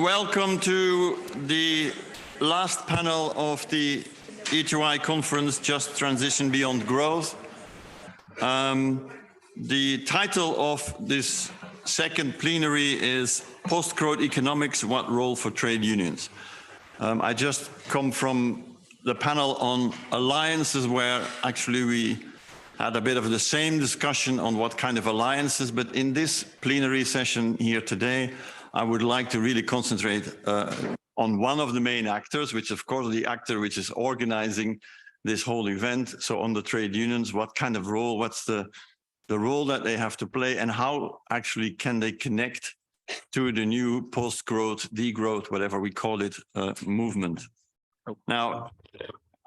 welcome to the last panel of the E2I conference, Just Transition Beyond Growth. The title of this second plenary is Post-Growth Economics, What Role for Trade Unions? I just come from the panel on alliances, where actually we had a bit of the same discussion on what kind of alliances, but in this plenary session here today, I would like to really concentrate on one of the main actors, which of course the actor which is organizing this whole event. So on the trade unions, what kind of role, what's the role that they have to play, and how actually can they connect to the new post-growth, degrowth, whatever we call it, movement. Now,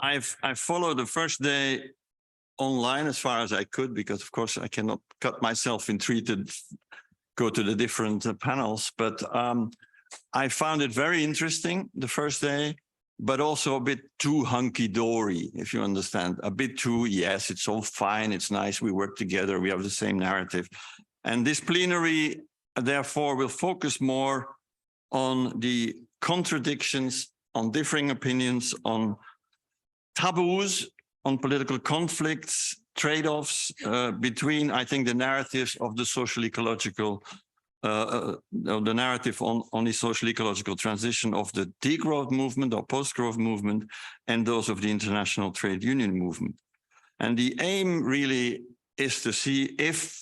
I followed the first day online as far as I could, because of course I cannot cut myself in three to go to the different panels, but I found it very interesting the first day, but also a bit too hunky-dory, if you understand, a bit too, yes, it's all fine, it's nice, we work together, we have the same narrative. And this plenary, therefore, will focus more on the contradictions, on differing opinions, on taboos, on political conflicts, trade-offs between, I think, the narratives of the social-ecological, the narrative on the social-ecological transition of the degrowth movement or post-growth movement, and those of the international trade union movement. And the aim really is to see if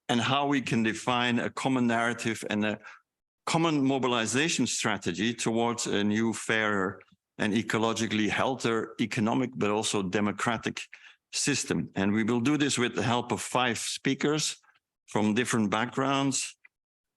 and how we can define a common narrative and a common mobilization strategy towards a new, fairer, and ecologically healthier economic, but also democratic system. And we will do this with the help of 5 speakers from different backgrounds.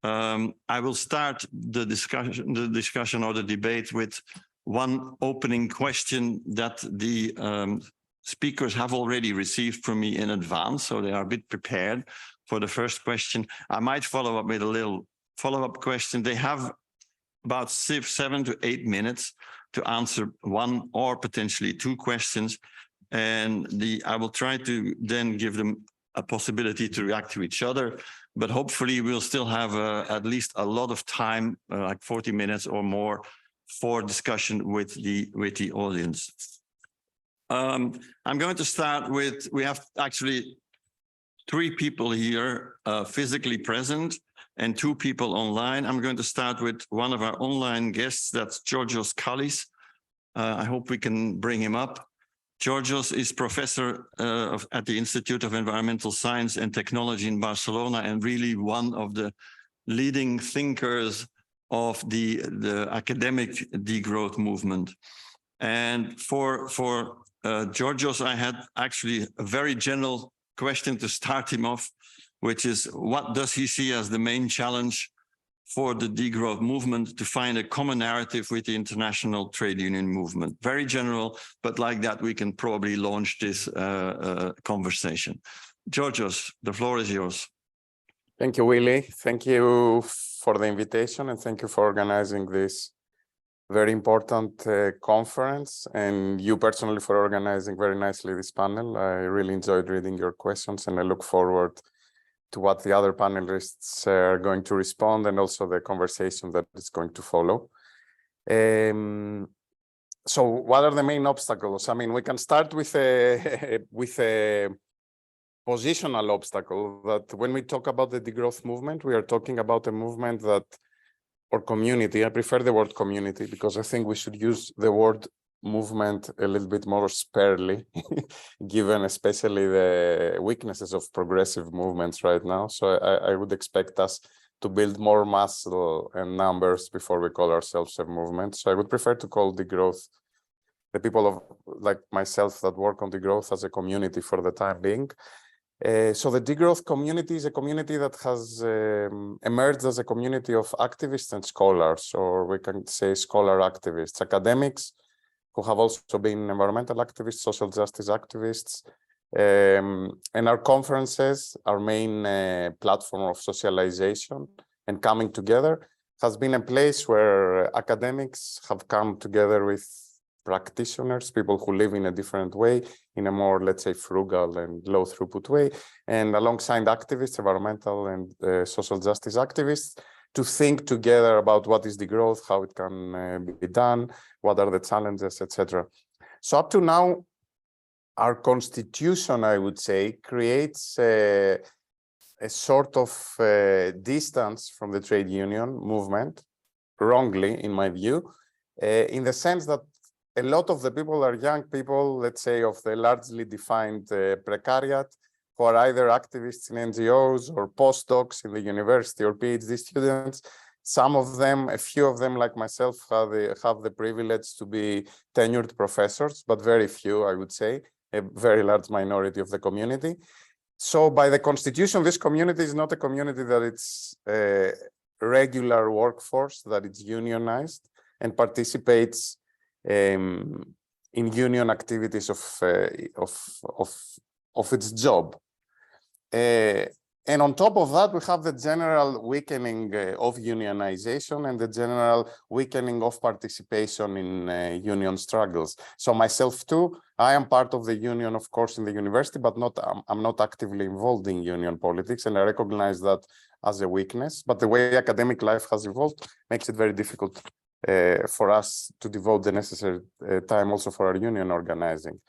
I will start the discussion or the debate with one opening question that the speakers have already received from me in advance, so they are a bit prepared for the first question. I might follow up with a little follow-up question. They have about 7 to 8 minutes to answer 1 or potentially 2 questions. And I will try to then give them a possibility to react to each other, but hopefully we'll still have at least a lot of time, like 40 minutes or more, for discussion with the audience. I'm going to start with, we have actually 3 people here physically present and 2 people online. I'm going to start with one of our online guests, that's Georgios Kallis. I hope we can bring him up. Georgios is professor at the Institute of Environmental Science and Technology in Barcelona, and really one of the leading thinkers of the academic degrowth movement. And for Georgios, I had actually a very general question to start him off, which is, what does he see as the main challenge for the degrowth movement to find a common narrative with the international trade union movement? Very general, but like that, we can probably launch this conversation. Georgios, the floor is yours. Thank you, Willie. Thank you for the invitation, and thank you for organizing this very important conference, and you personally for organizing very nicely this panel. I really enjoyed reading your questions, and I look forward to what the other panelists are going to respond, and also the conversation that is going to follow. So what are the main obstacles? I mean, we can start with a positional obstacle, that when we talk about the degrowth movement, we are talking about a movement that, or community, I prefer the word community, because I think we should use the word movement a little bit more sparely, given especially the weaknesses of progressive movements right now. So I would expect us to build more muscle and numbers before we call ourselves a movement. So I would prefer to call degrowth, the people of like myself that work on degrowth, as a community for the time being. So the degrowth community is a community that has emerged as a community of activists and scholars, or we can say scholar activists, academics, who have also been environmental activists, social justice activists. And our conferences, our main platform of socialization and coming together, has been a place where academics have come together with practitioners, people who live in a different way, in a more, let's say, frugal and low throughput way, and alongside activists, environmental and social justice activists, to think together about what is degrowth, how it can be done, what are the challenges, etc. So up to now, our constitution, I would say, creates a sort of distance from the trade union movement, wrongly, in my view, in the sense that a lot of the people are young people, let's say, of the largely defined precariat, who are either activists in NGOs or postdocs in the university or PhD students. Some of them, a few of them, like myself, have the privilege to be tenured professors, but very few, I would say, a very large minority of the community. So by the constitution, this community is not a community that it's a regular workforce, that it's unionized and participates in union activities of its job. And on top of that, we have the general weakening of unionization and the general weakening of participation in union struggles. So myself too, I am part of the union, of course, in the university, but I'm not actively involved in union politics, and I recognize that as a weakness. But the way academic life has evolved makes it very difficult for us to devote the necessary time also for our union organizing.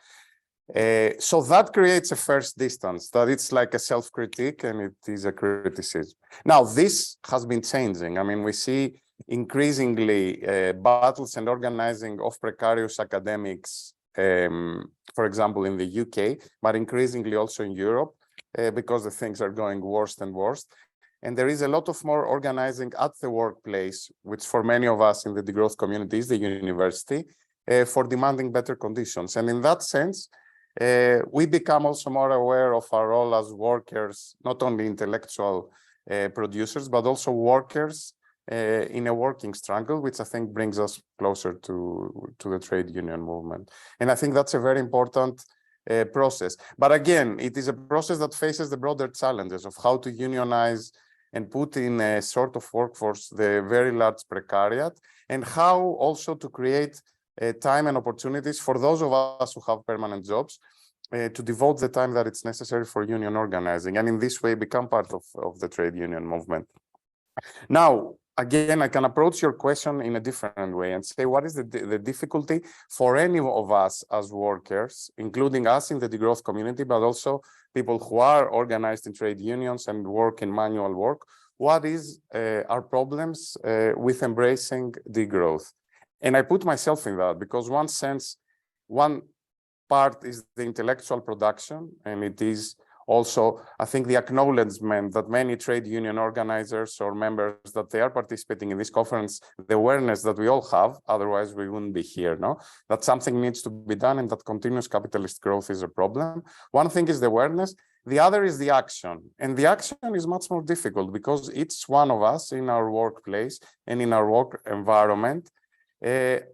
So that creates a first distance, that it's like a self-critique and it is a criticism. Now, this has been changing. I mean, we see increasingly battles and organizing of precarious academics, for example, in the UK, but increasingly also in Europe, because the things are going worse and worse. And there is a lot of more organizing at the workplace, which for many of us in the degrowth community is the university, for demanding better conditions. And in that sense, we become also more aware of our role as workers, not only intellectual producers, but also workers in a working struggle, which I think brings us closer to the trade union movement. And I think that's a very important process. But again, it is a process that faces the broader challenges of how to unionize and put in a sort of workforce the very large precariat, and how also to create time and opportunities for those of us who have permanent jobs to devote the time that it's necessary for union organizing, and in this way become part of the trade union movement. Now, again, I can approach your question in a different way and say, what is the difficulty for any of us as workers, including us in the degrowth community, but also people who are organized in trade unions and work in manual work? What is our problems with embracing degrowth? And I put myself in that because one part is the intellectual production, and it is also, I think, the acknowledgement that many trade union organizers or members that they are participating in this conference, the awareness that we all have, otherwise we wouldn't be here, no? That something needs to be done and that continuous capitalist growth is a problem. One thing is the awareness, the other is the action. And the action is much more difficult because each one of us in our workplace and in our work environment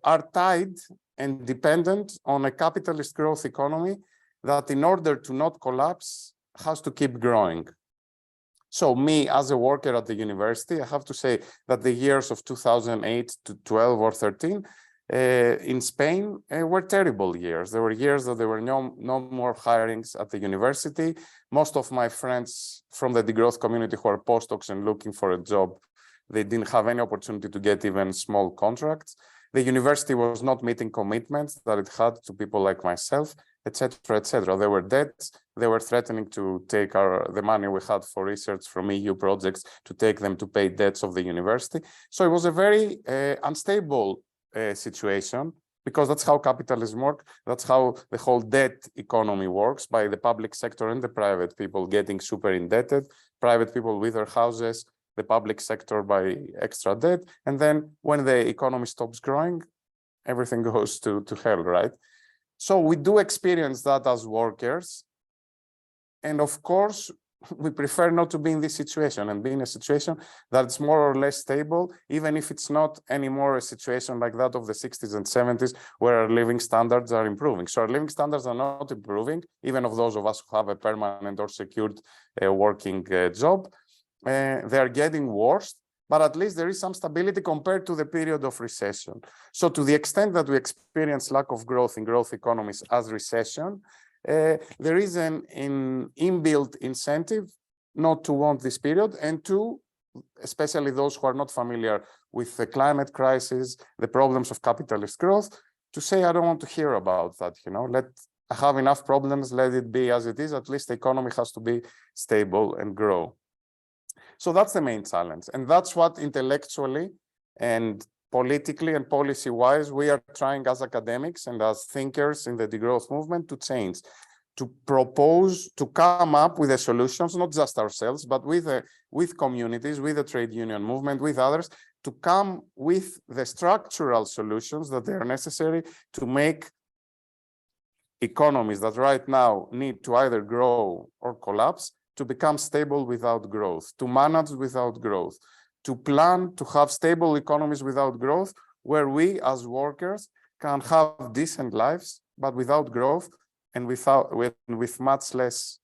are tied and dependent on a capitalist growth economy that, in order to not collapse, has to keep growing. So me, as a worker at the university, I have to say that the years of 2008 to 12 or 13 in Spain were terrible years. There were years that there were no more hirings at the university. Most of my friends from the degrowth community who are postdocs and looking for a job, they didn't have any opportunity to get even small contracts. The university was not meeting commitments that it had to people like myself, etc., etc. There were debts. They were threatening to take the money we had for research from EU projects to take them to pay debts of the university. So it was a very unstable situation, because that's how capitalism works. That's how the whole debt economy works, by the public sector and the private people getting super indebted, private people with their houses, the public sector by extra debt. And then when the economy stops growing, everything goes to hell, right? So we do experience that as workers. And of course, we prefer not to be in this situation and be in a situation that's more or less stable, even if it's not anymore a situation like that of the 60s and 70s, where our living standards are improving. So our living standards are not improving, even of those of us who have a permanent or secured working job. They are getting worse, but at least there is some stability compared to the period of recession. So to the extent that we experience lack of growth in growth economies as recession, there is an inbuilt incentive not to want this period and to especially those who are not familiar with the climate crisis, the problems of capitalist growth, to say, I don't want to hear about that, I have enough problems, let it be as it is, at least the economy has to be stable and grow. So that's the main challenge. And that's what intellectually and politically and policy-wise, we are trying as academics and as thinkers in the degrowth movement to change, to propose, to come up with the solutions, not just ourselves, but with communities, with the trade union movement, with others, to come with the structural solutions that they are necessary to make economies that right now need to either grow or collapse, to become stable without growth, to manage without growth, to plan to have stable economies without growth, where we as workers can have decent lives, but without growth and with much less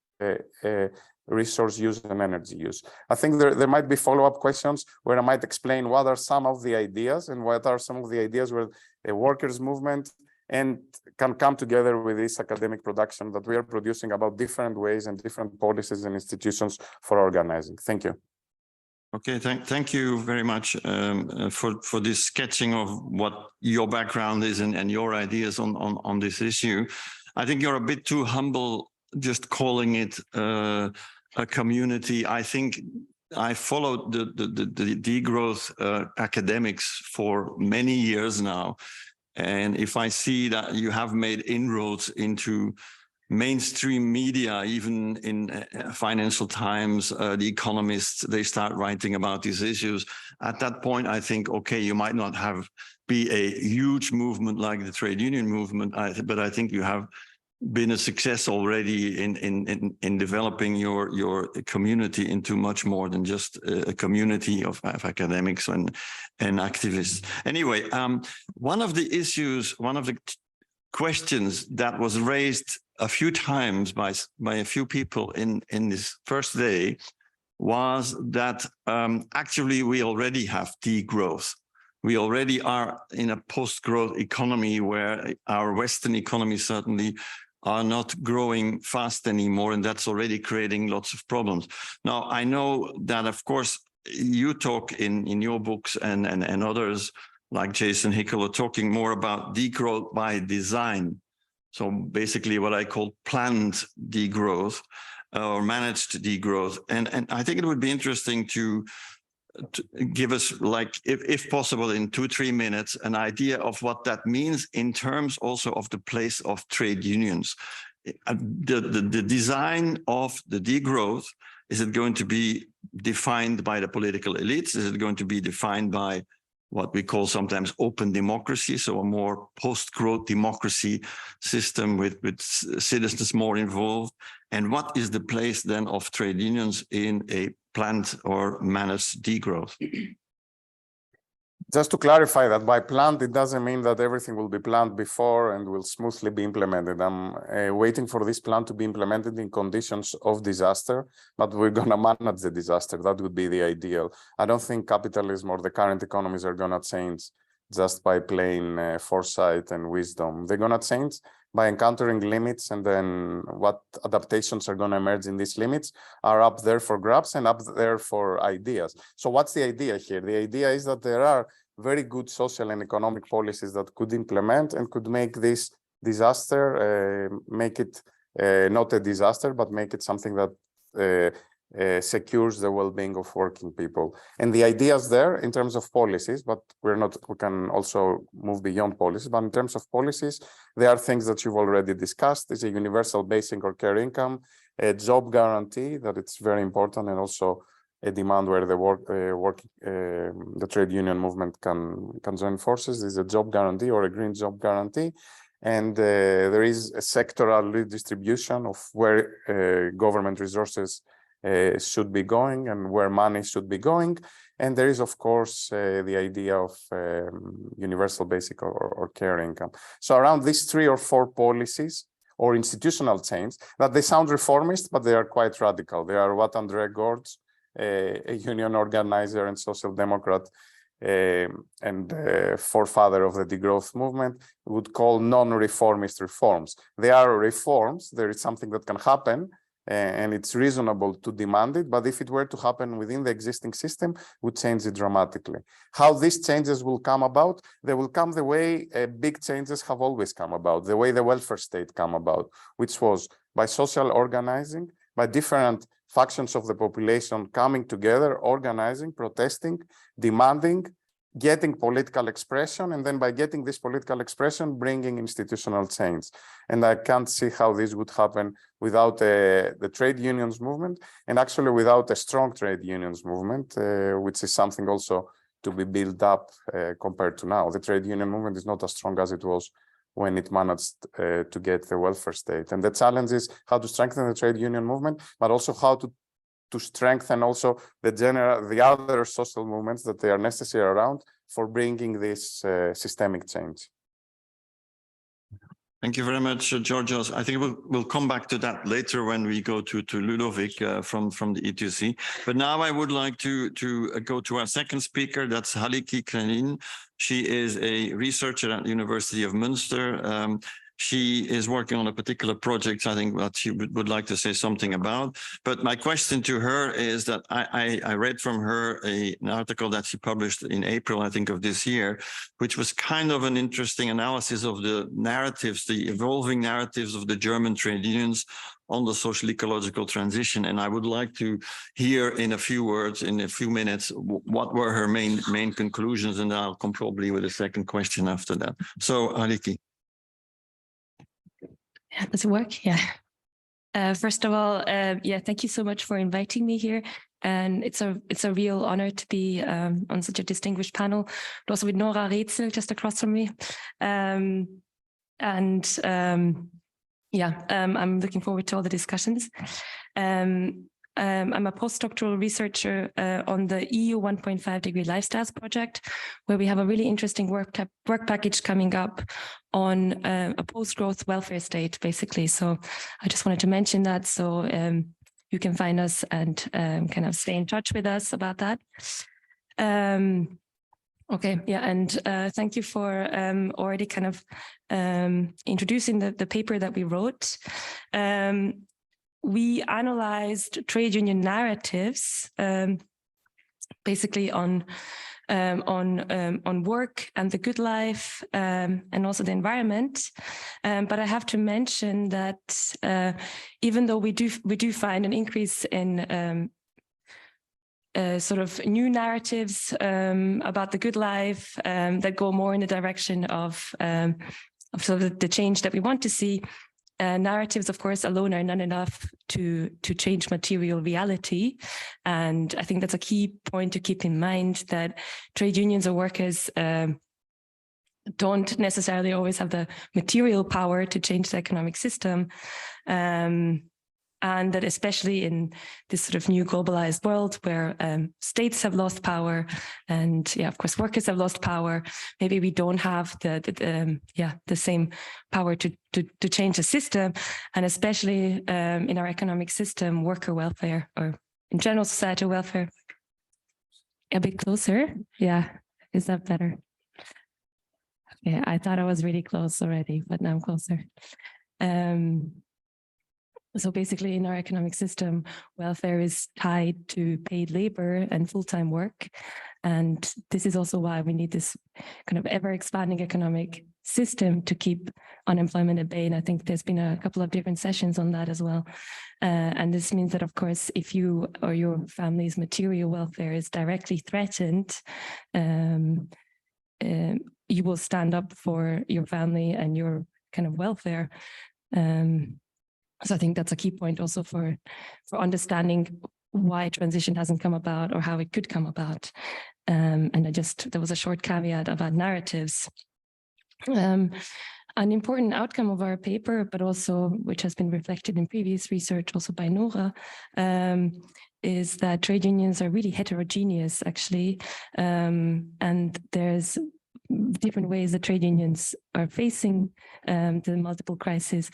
resource use and energy use. I think there might be follow-up questions where I might explain what are some of the ideas and what are some of the ideas where the workers' movement and can come together with this academic production that we are producing about different ways and different policies and institutions for organizing. Thank you. Okay, thank you very much for this sketching of what your background is and your ideas on this issue. I think you're a bit too humble just calling it a community. I think I followed the degrowth academics for many years now. And if I see that you have made inroads into mainstream media, even in Financial Times, the economists, they start writing about these issues. At that point, I think, okay, you might not be a huge movement like the trade union movement, but I think you have been a success already in developing your community into much more than just a community of academics and activists. Anyway, one of the issues, one of the questions that was raised a few times by a few people in this first day was that actually we already have degrowth. We already are in a post-growth economy where our Western economies certainly are not growing fast anymore, and that's already creating lots of problems. Now, I know that, of course, you talk in your books and others, like Jason Hickel, are talking more about degrowth by design. So basically what I call planned degrowth or managed degrowth. And I think it would be interesting to give us, like, if possible, in 2-3 minutes, an idea of what that means in terms also of the place of trade unions. The design of the degrowth, is it going to be defined by the political elites? Is it going to be defined by what we call sometimes open democracy, so a more post-growth democracy system with citizens more involved? And what is the place then of trade unions in a planned or managed degrowth? Just to clarify that by planned, it doesn't mean that everything will be planned before and will smoothly be implemented. I'm waiting for this plan to be implemented in conditions of disaster, but we're going to manage the disaster. That would be the ideal. I don't think capitalism or the current economies are going to change just by plain foresight and wisdom. They're going to change by encountering limits, and then what adaptations are going to emerge in these limits are up there for grabs and up there for ideas. So what's the idea here? The idea is that there are very good social and economic policies that could implement and could make this disaster, make it not a disaster, but make it something that secures the well-being of working people. And the ideas there in terms of policies, but we can also move beyond policies, but in terms of policies, there are things that you've already discussed. It's a universal basic or care income, a job guarantee, that it's very important, and also a demand where the trade union movement can join forces. Is a job guarantee or a green job guarantee. And there is a sectoral redistribution of where government resources should be going and where money should be going. And there is, of course, the idea of universal basic or care income. So around these 3 or 4 policies or institutional change, that they sound reformist, but they are quite radical. They are what André Gortz, a union organizer and social democrat and forefather of the degrowth movement, would call non-reformist reforms. They are reforms. There is something that can happen, and it's reasonable to demand it. But if it were to happen within the existing system, would change it dramatically. How these changes will come about? They will come the way big changes have always come about, the way the welfare state come about, which was by social organizing, by different factions of the population coming together, organizing, protesting, demanding, getting political expression, and then by getting this political expression, bringing institutional change. And I can't see how this would happen without the trade unions movement, and actually without a strong trade unions movement, which is something also to be built up compared to now. The trade union movement is not as strong as it was when it managed to get the welfare state. And the challenge is how to strengthen the trade union movement, but also how to strengthen also the other social movements that they are necessary around for bringing this systemic change. Thank you very much, Georgios. I think we'll come back to that later when we go to Ludovic from the E2C. But now I would like to go to our second speaker. That's Haliki Krenin. She is a researcher at the University of Münster. She is working on a particular project, I think, that she would like to say something about. But my question to her is that I read from her an article that she published in April, I think, of this year, which was kind of an interesting analysis of the narratives, the evolving narratives of the German trade unions on the social-ecological transition. And I would like to hear in a few words, in a few minutes, what were her main conclusions, and I'll come probably with a second question after that. So, Haliki. Does it work? Yeah. First of all, yeah, thank you so much for inviting me here. And it's a real honor to be on such a distinguished panel, but also with Nora Rätsel just across from me. Yeah, I'm looking forward to all the discussions. I'm a postdoctoral researcher on the EU 1.5 degree lifestyles project, where we have a really interesting work package coming up on a post-growth welfare state, basically. So I just wanted to mention that, so you can find us and kind of stay in touch with us about that. Okay, yeah, and thank you for already kind of introducing the paper that we wrote. We analyzed trade union narratives, basically on work and the good life, and also the environment. But I have to mention that even though we do find an increase in sort of new narratives about the good life that go more in the direction of sort of the change that we want to see. Narratives, of course, alone are not enough to change material reality. And I think that's a key point to keep in mind, that trade unions or workers don't necessarily always have the material power to change the economic system. And that especially in this sort of new globalized world where states have lost power and, yeah, of course, workers have lost power, maybe we don't have the same power to change the system. And especially in our economic system, worker welfare, or in general societal welfare. A bit closer. Yeah, is that better? Okay, I thought I was really close already, but now I'm closer. So basically, in our economic system, welfare is tied to paid labor and full-time work. And this is also why we need this kind of ever-expanding economic system to keep unemployment at bay. And I think there's been a couple of different sessions on that as well. And this means that, of course, if you or your family's material welfare is directly threatened, you will stand up for your family and your kind of welfare. So I think that's a key point also for understanding why transition hasn't come about or how it could come about. And there was a short caveat about narratives. An important outcome of our paper, but also which has been reflected in previous research also by Nora, is that trade unions are really heterogeneous, actually. And there's different ways that trade unions are facing the multiple crises,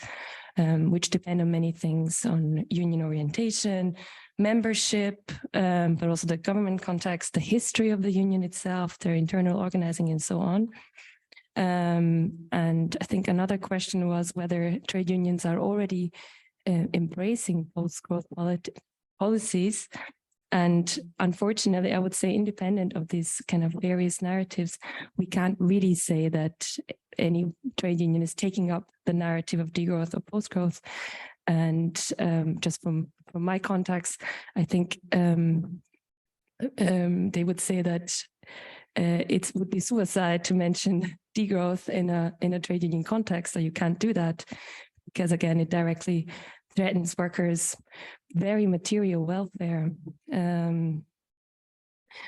which depend on many things, on union orientation, membership, but also the government context, the history of the union itself, their internal organizing, and so on. And I think another question was whether trade unions are already embracing post-growth policies. And unfortunately, I would say independent of these kind of various narratives, we can't really say that any trade union is taking up the narrative of degrowth or post-growth. And just from my contacts, I think they would say that it would be suicide to mention degrowth in a trade union context, so you can't do that because, again, it directly threatens workers' very material welfare.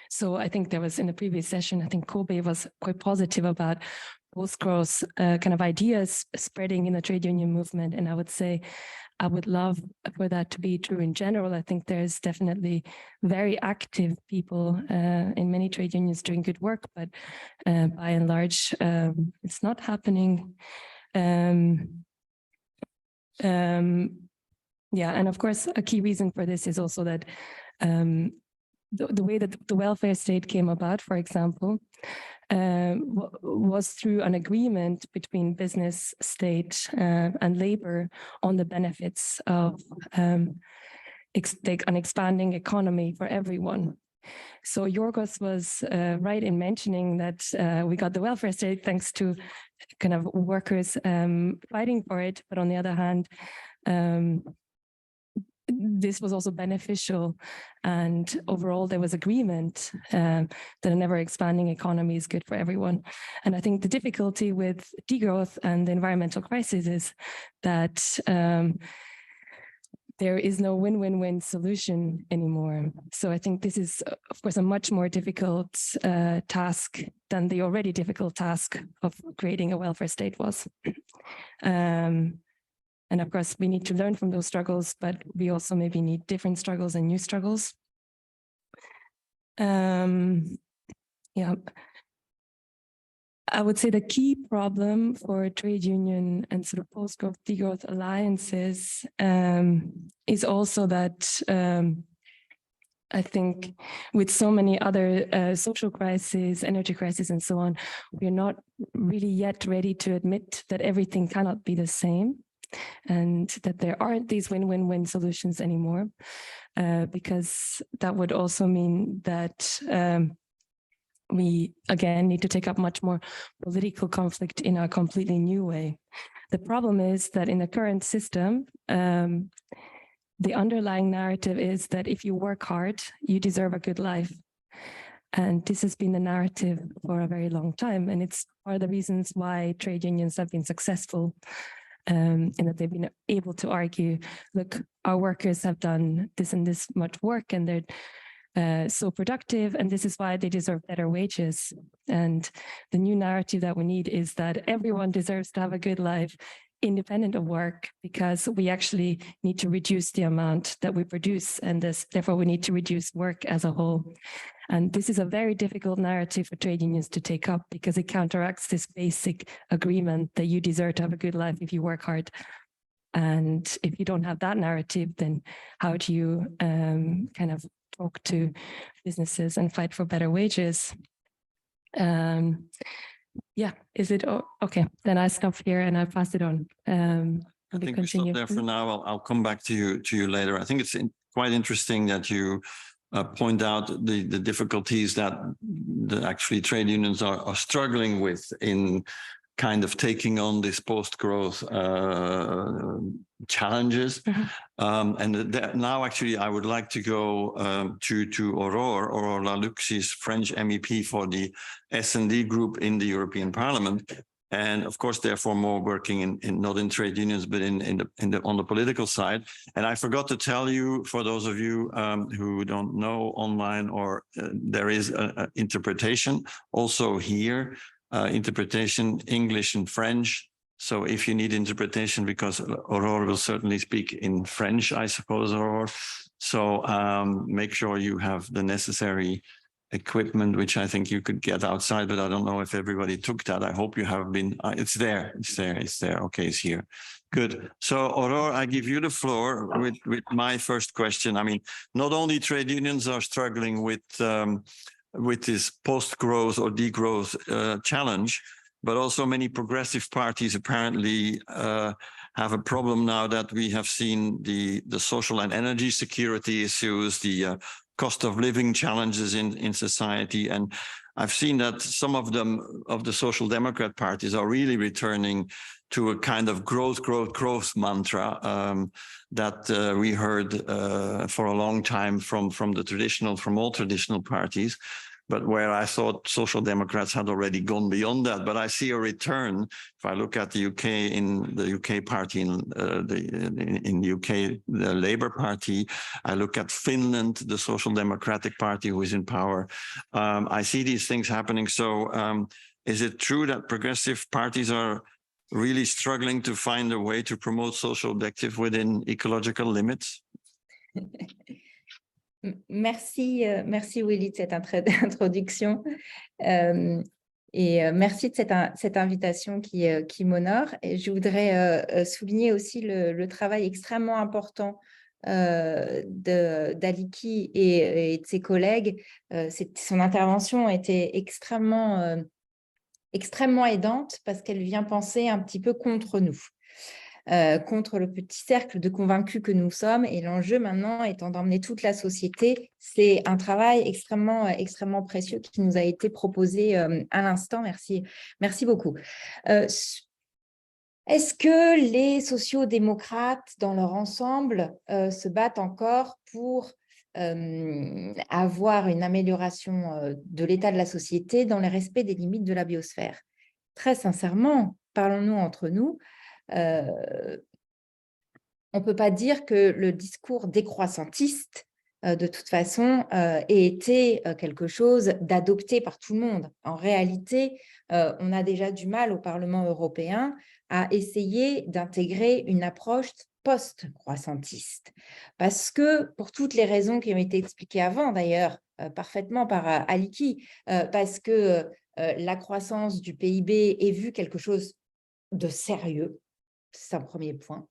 So I think there was, in the previous session, I think Kobe was quite positive about post-growth kind of ideas spreading in the trade union movement. And I would say I would love for that to be true in general. I think there's definitely very active people in many trade unions doing good work, but by and large, it's not happening. Yeah, and of course, a key reason for this is also that the way that the welfare state came about, for example, was through an agreement between business, state, and labor on the benefits of an expanding economy for everyone. So Yorgos was right in mentioning that we got the welfare state thanks to kind of workers fighting for it, but on the other hand, this was also beneficial, and overall there was agreement that an ever-expanding economy is good for everyone. And I think the difficulty with degrowth and the environmental crisis is that there is no win-win-win solution anymore. So I think this is, of course, a much more difficult task than the already difficult task of creating a welfare state was. And of course, we need to learn from those struggles, but we also maybe need different struggles and new struggles. Yeah, I would say the key problem for trade union and sort of post-growth, degrowth alliances is also that I think with so many other social crises, energy crises, and so on, we're not really yet ready to admit that everything cannot be the same, and that there aren't these win-win-win solutions anymore, because that would also mean that we, again, need to take up much more political conflict in a completely new way. The problem is that in the current system, the underlying narrative is that if you work hard, you deserve a good life. And this has been the narrative for a very long time. And it's one of the reasons why trade unions have been successful, in that they've been able to argue, look, our workers have done this and this much work, and they're so productive, and this is why they deserve better wages. And the new narrative that we need is that everyone deserves to have a good life, independent of work, because we actually need to reduce the amount that we produce, and therefore we need to reduce work as a whole. And this is a very difficult narrative for trade unions to take up, because it counteracts this basic agreement that you deserve to have a good life if you work hard. And if you don't have that narrative, then how do you kind of talk to businesses and fight for better wages? Yeah, is it okay? Then I stop here and I pass it on. I think we stop there for now. I'll come back to you later. I think it's quite interesting that you point out the difficulties that actually trade unions are struggling with in kind of taking on this post-growth challenges. And now actually I would like to go to Aurore Lalux. She's French MEP for the S&D group in the European Parliament. And of course, therefore, more working in not in trade unions, but on the political side. And I forgot to tell you, for those of you who don't know online, or there is an interpretation also here, interpretation English and French. So if you need interpretation, because Aurore will certainly speak in French, I suppose, Aurore. So make sure you have the necessary equipment, which I think you could get outside, but I don't know if everybody took that. I hope you have been. It's there. Okay, it's here. Good. So Aurore, I give you the floor with my first question. I mean, not only trade unions are struggling with this post-growth or degrowth challenge, but also many progressive parties apparently have a problem now that we have seen the social and energy security issues, the cost of living challenges in society. And I've seen that some of them, of the social democrat parties, are really returning to a kind of growth mantra that we heard for a long time from all traditional parties, but where I thought social democrats had already gone beyond that. But I see a return. If I look at the UK, in the UK party, in the UK, the Labour Party, I look at Finland, the Social Democratic Party, who is in power. I see these things happening. So is it true that progressive parties are really struggling to find a way to promote social objective within ecological limits? Merci, merci Willy de cette introduction et merci de cette invitation qui m'honore. Et je voudrais souligner aussi le travail extrêmement important d'Aliki et de ses collègues. Son intervention était extrêmement aidante parce qu'elle vient penser un petit peu contre nous. Contre le petit cercle de convaincus que nous sommes. Et l'enjeu maintenant étant d'emmener toute la société, c'est un travail extrêmement précieux qui nous a été proposé à l'instant. Merci beaucoup. Est-ce que les sociaux-démocrates, dans leur ensemble, se battent encore pour avoir une amélioration de l'état de la société dans le respect des limites de la biosphère? Très sincèrement, parlons-nous entre nous, on ne peut pas dire que le discours décroissantiste, de toute façon, ait été quelque chose d'adopté par tout le monde. En réalité, on a déjà du mal au Parlement européen à essayer d'intégrer une approche post-croissantiste. Parce que, pour toutes les raisons qui ont été expliquées avant, d'ailleurs, parfaitement par Aliki, parce que la croissance du PIB est vue quelque chose de sérieux. C'est un premier point.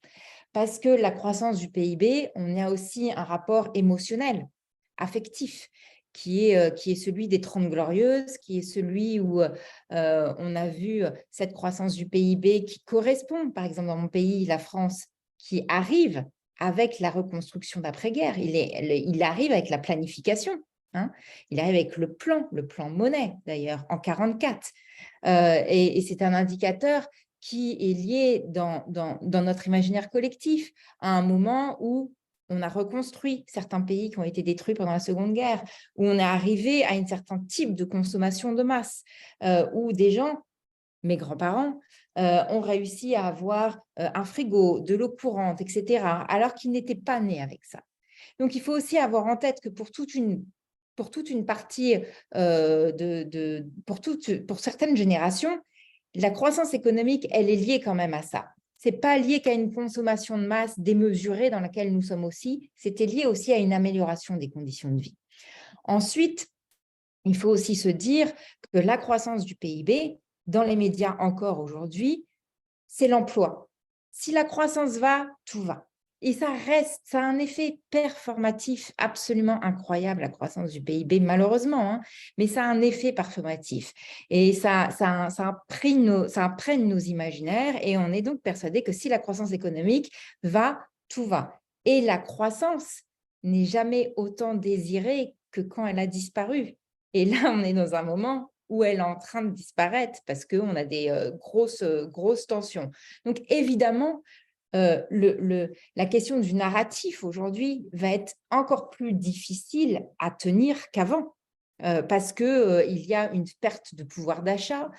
Parce que la croissance du PIB, on a aussi un rapport émotionnel, affectif, qui est celui des 30 Glorieuses, qui est celui où on a vu cette croissance du PIB qui correspond, par exemple dans mon pays, la France, qui arrive avec la reconstruction d'après-guerre. Il arrive avec la planification. Hein. Il arrive avec le plan Monnet, d'ailleurs, en 1944. Et c'est un indicateur qui est lié dans notre imaginaire collectif à un moment où on a reconstruit certains pays qui ont été détruits pendant la Seconde Guerre, où on est arrivé à un certain type de consommation de masse, où des gens, mes grands-parents, ont réussi à avoir un frigo, de l'eau courante, etc., alors qu'ils n'étaient pas nés avec ça. Donc, il faut aussi avoir en tête que pour toute une partie, pour certaines générations, la croissance économique, elle est liée quand même à ça. Ce n'est pas lié qu'à une consommation de masse démesurée dans laquelle nous sommes aussi, c'était lié aussi à une amélioration des conditions de vie. Ensuite, il faut aussi se dire que la croissance du PIB, dans les médias encore aujourd'hui, c'est l'emploi. Si la croissance va, tout va. Et ça a un effet performatif absolument incroyable, la croissance du PIB, malheureusement, hein, mais ça a un effet performatif. Et ça imprègne nos imaginaires et on est donc persuadé que si la croissance économique va, tout va. Et la croissance n'est jamais autant désirée que quand elle a disparu. Et là, on est dans un moment où elle est en train de disparaître parce qu'on a des grosses tensions. Donc, évidemment, la question du narratif aujourd'hui va être encore plus difficile à tenir qu'avant parce qu'il y a une perte de pouvoir d'achat,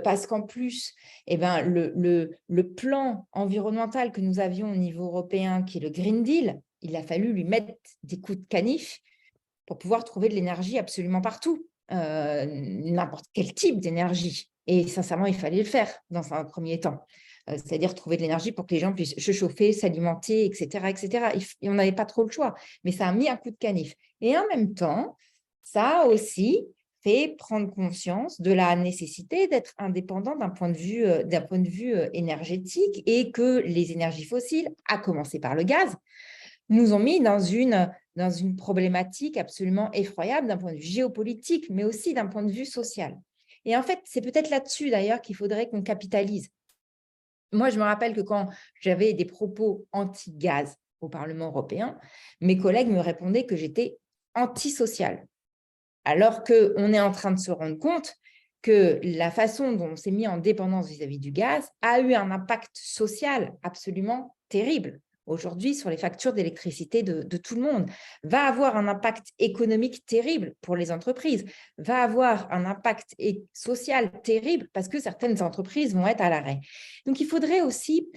parce qu'en plus, le plan environnemental que nous avions au niveau européen, qui est le Green Deal, il a fallu lui mettre des coups de canif pour pouvoir trouver de l'énergie absolument partout, n'importe quel type d'énergie. Et sincèrement, il fallait le faire dans un premier temps. C'est-à-dire trouver de l'énergie pour que les gens puissent se chauffer, s'alimenter, etc., etc. Et on n'avait pas trop le choix, mais ça a mis un coup de canif. Et en même temps, ça a aussi fait prendre conscience de la nécessité d'être indépendant d'un point de vue énergétique et que les énergies fossiles, à commencer par le gaz, nous ont mis dans une problématique absolument effroyable d'un point de vue géopolitique, mais aussi d'un point de vue social. Et en fait, c'est peut-être là-dessus d'ailleurs qu'il faudrait qu'on capitalise. Moi, je me rappelle que quand j'avais des propos anti-gaz au Parlement européen, mes collègues me répondaient que j'étais antisociale. Alors qu'on est en train de se rendre compte que la façon dont on s'est mis en dépendance vis-à-vis du gaz a eu un impact social absolument terrible. Aujourd'hui, sur les factures d'électricité de tout le monde, va avoir un impact économique terrible pour les entreprises, va avoir un impact social terrible parce que certaines entreprises vont être à l'arrêt. Donc, il faudrait aussi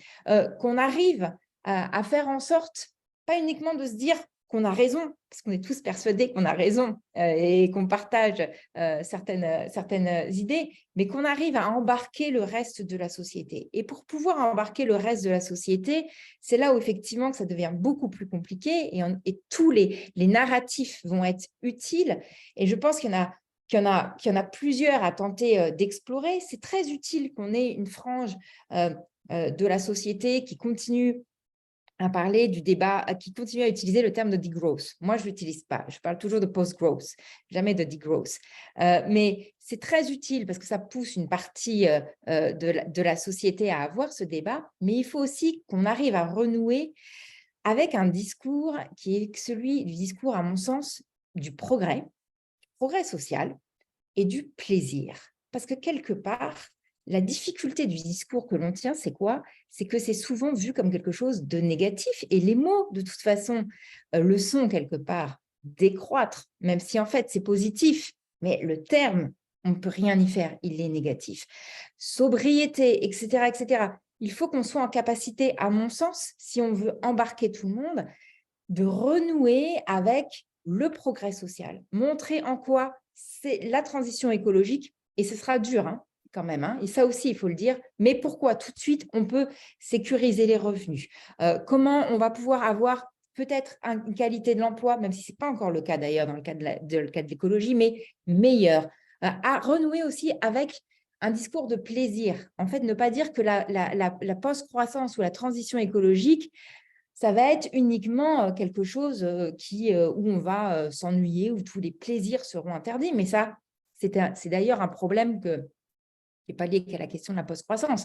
qu'on arrive à faire en sorte, pas uniquement de se dire qu'on a raison, parce qu'on est tous persuadés qu'on a raison et qu'on partage certaines idées, mais qu'on arrive à embarquer le reste de la société. Et pour pouvoir embarquer le reste de la société, c'est là où effectivement que ça devient beaucoup plus compliqué et tous les narratifs vont être utiles. Et je pense qu'il y en a plusieurs à tenter d'explorer. C'est très utile qu'on ait une frange de la société qui continue à parler du débat, qui continue à utiliser le terme de degrowth. Moi, je ne l'utilise pas. Je parle toujours de post-growth, jamais de degrowth. Mais c'est très utile parce que ça pousse une partie de la société à avoir ce débat. Mais il faut aussi qu'on arrive à renouer avec un discours qui est celui du discours, à mon sens, du progrès social et du plaisir. Parce que quelque part, la difficulté du discours que l'on tient, c'est quoi? C'est que c'est souvent vu comme quelque chose de négatif. Et les mots, de toute façon, le sont quelque part décroître, même si en fait c'est positif. Mais le terme, on ne peut rien y faire, il est négatif. Sobriété, etc., etc. Il faut qu'on soit en capacité, à mon sens, si on veut embarquer tout le monde, de renouer avec le progrès social. Montrer en quoi c'est la transition écologique, et ce sera dur, hein, quand même, hein, et ça aussi, il faut le dire, mais pourquoi tout de suite, on peut sécuriser les revenus? Comment on va pouvoir avoir peut-être une qualité de l'emploi, même si ce n'est pas encore le cas d'ailleurs dans le cas de l'écologie, mais meilleure, à renouer aussi avec un discours de plaisir. En fait, ne pas dire que la post-croissance ou la transition écologique, ça va être uniquement quelque chose où on va s'ennuyer, où tous les plaisirs seront interdits. Mais ça, c'est d'ailleurs un problème qui n'est pas lié qu'à la question de la post-croissance,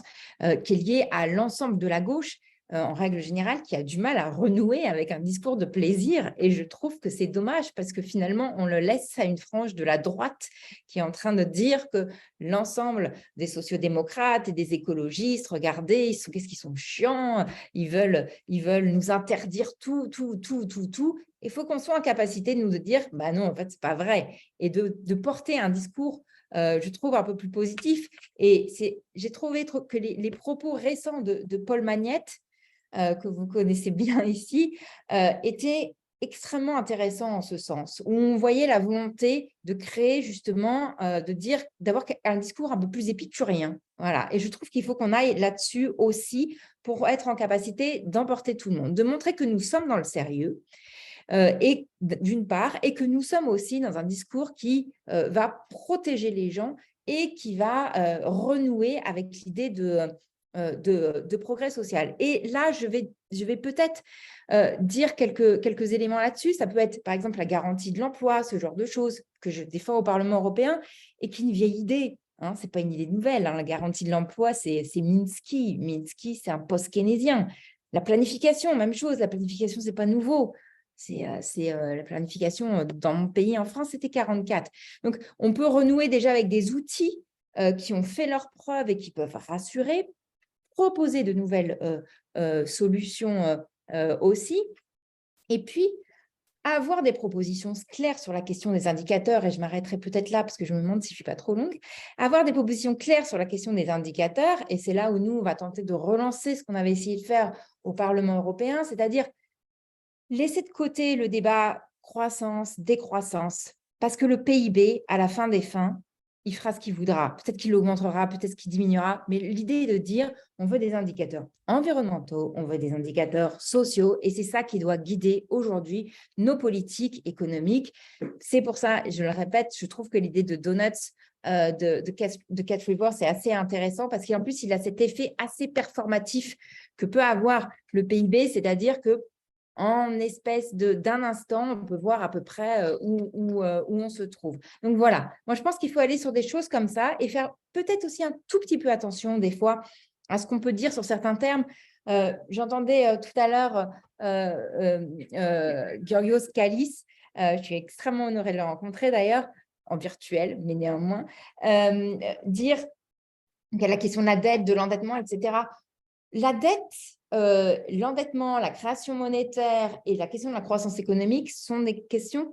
qui est lié à l'ensemble de la gauche, en règle générale, qui a du mal à renouer avec un discours de plaisir. Et je trouve que c'est dommage parce que finalement, on le laisse à une frange de la droite qui est en train de dire que l'ensemble des sociodémocrates et des écologistes, regardez, qu'est-ce qu'ils sont chiants, ils veulent nous interdire tout. Il faut qu'on soit en capacité de nous dire, bah non, en fait, c'est pas vrai. Et de porter un discours je trouve un peu plus positif. Et j'ai trouvé que les propos récents de Paul Magnette, que vous connaissez bien ici, étaient extrêmement intéressants en ce sens, où on voyait la volonté de créer justement, d'avoir un discours un peu plus épicurien. Voilà. Et je trouve qu'il faut qu'on aille là-dessus aussi pour être en capacité d'emporter tout le monde, de montrer que nous sommes dans le sérieux, et d'une part, et que nous sommes aussi dans un discours qui va protéger les gens et qui va renouer avec l'idée de progrès social. Et là, je vais peut-être dire quelques éléments là-dessus. Ça peut être, par exemple, la garantie de l'emploi, ce genre de choses que je défends au Parlement européen et qui est une vieille idée. Hein, ce n'est pas une idée nouvelle. Hein. La garantie de l'emploi, c'est Minsky. Minsky, c'est un post-keynésien. La planification, même chose. La planification, ce n'est pas nouveau. C'est la planification dans mon pays, en France, c'était 44. Donc, on peut renouer déjà avec des outils qui ont fait leurs preuves et qui peuvent rassurer, proposer de nouvelles solutions aussi, et puis avoir des propositions claires sur la question des indicateurs, et je m'arrêterai peut-être là parce que je me demande si je ne suis pas trop longue, avoir des propositions claires sur la question des indicateurs, et c'est là où nous, on va tenter de relancer ce qu'on avait essayé de faire au Parlement européen, c'est-à-dire laisser de côté le débat croissance, décroissance, parce que le PIB, à la fin des fins, il fera ce qu'il voudra. Peut-être qu'il augmentera, peut-être qu'il diminuera, mais l'idée est de dire on veut des indicateurs environnementaux, on veut des indicateurs sociaux, et c'est ça qui doit guider aujourd'hui nos politiques économiques. C'est pour ça, je le répète, je trouve que l'idée de doughnut de Cat River, c'est assez intéressant parce qu'en plus, il a cet effet assez performatif que peut avoir le PIB, c'est-à-dire que en espèce d'un instant, on peut voir à peu près où on se trouve. Donc voilà, moi je pense qu'il faut aller sur des choses comme ça et faire peut-être aussi un tout petit peu attention des fois à ce qu'on peut dire sur certains termes. J'entendais tout à l'heure Györgyos Kallis, je suis extrêmement honorée de le rencontrer d'ailleurs, en virtuel, mais néanmoins, dire qu'il y a la question de la dette, de l'endettement, etc. La dette, l'endettement, la création monétaire et la question de la croissance économique sont des questions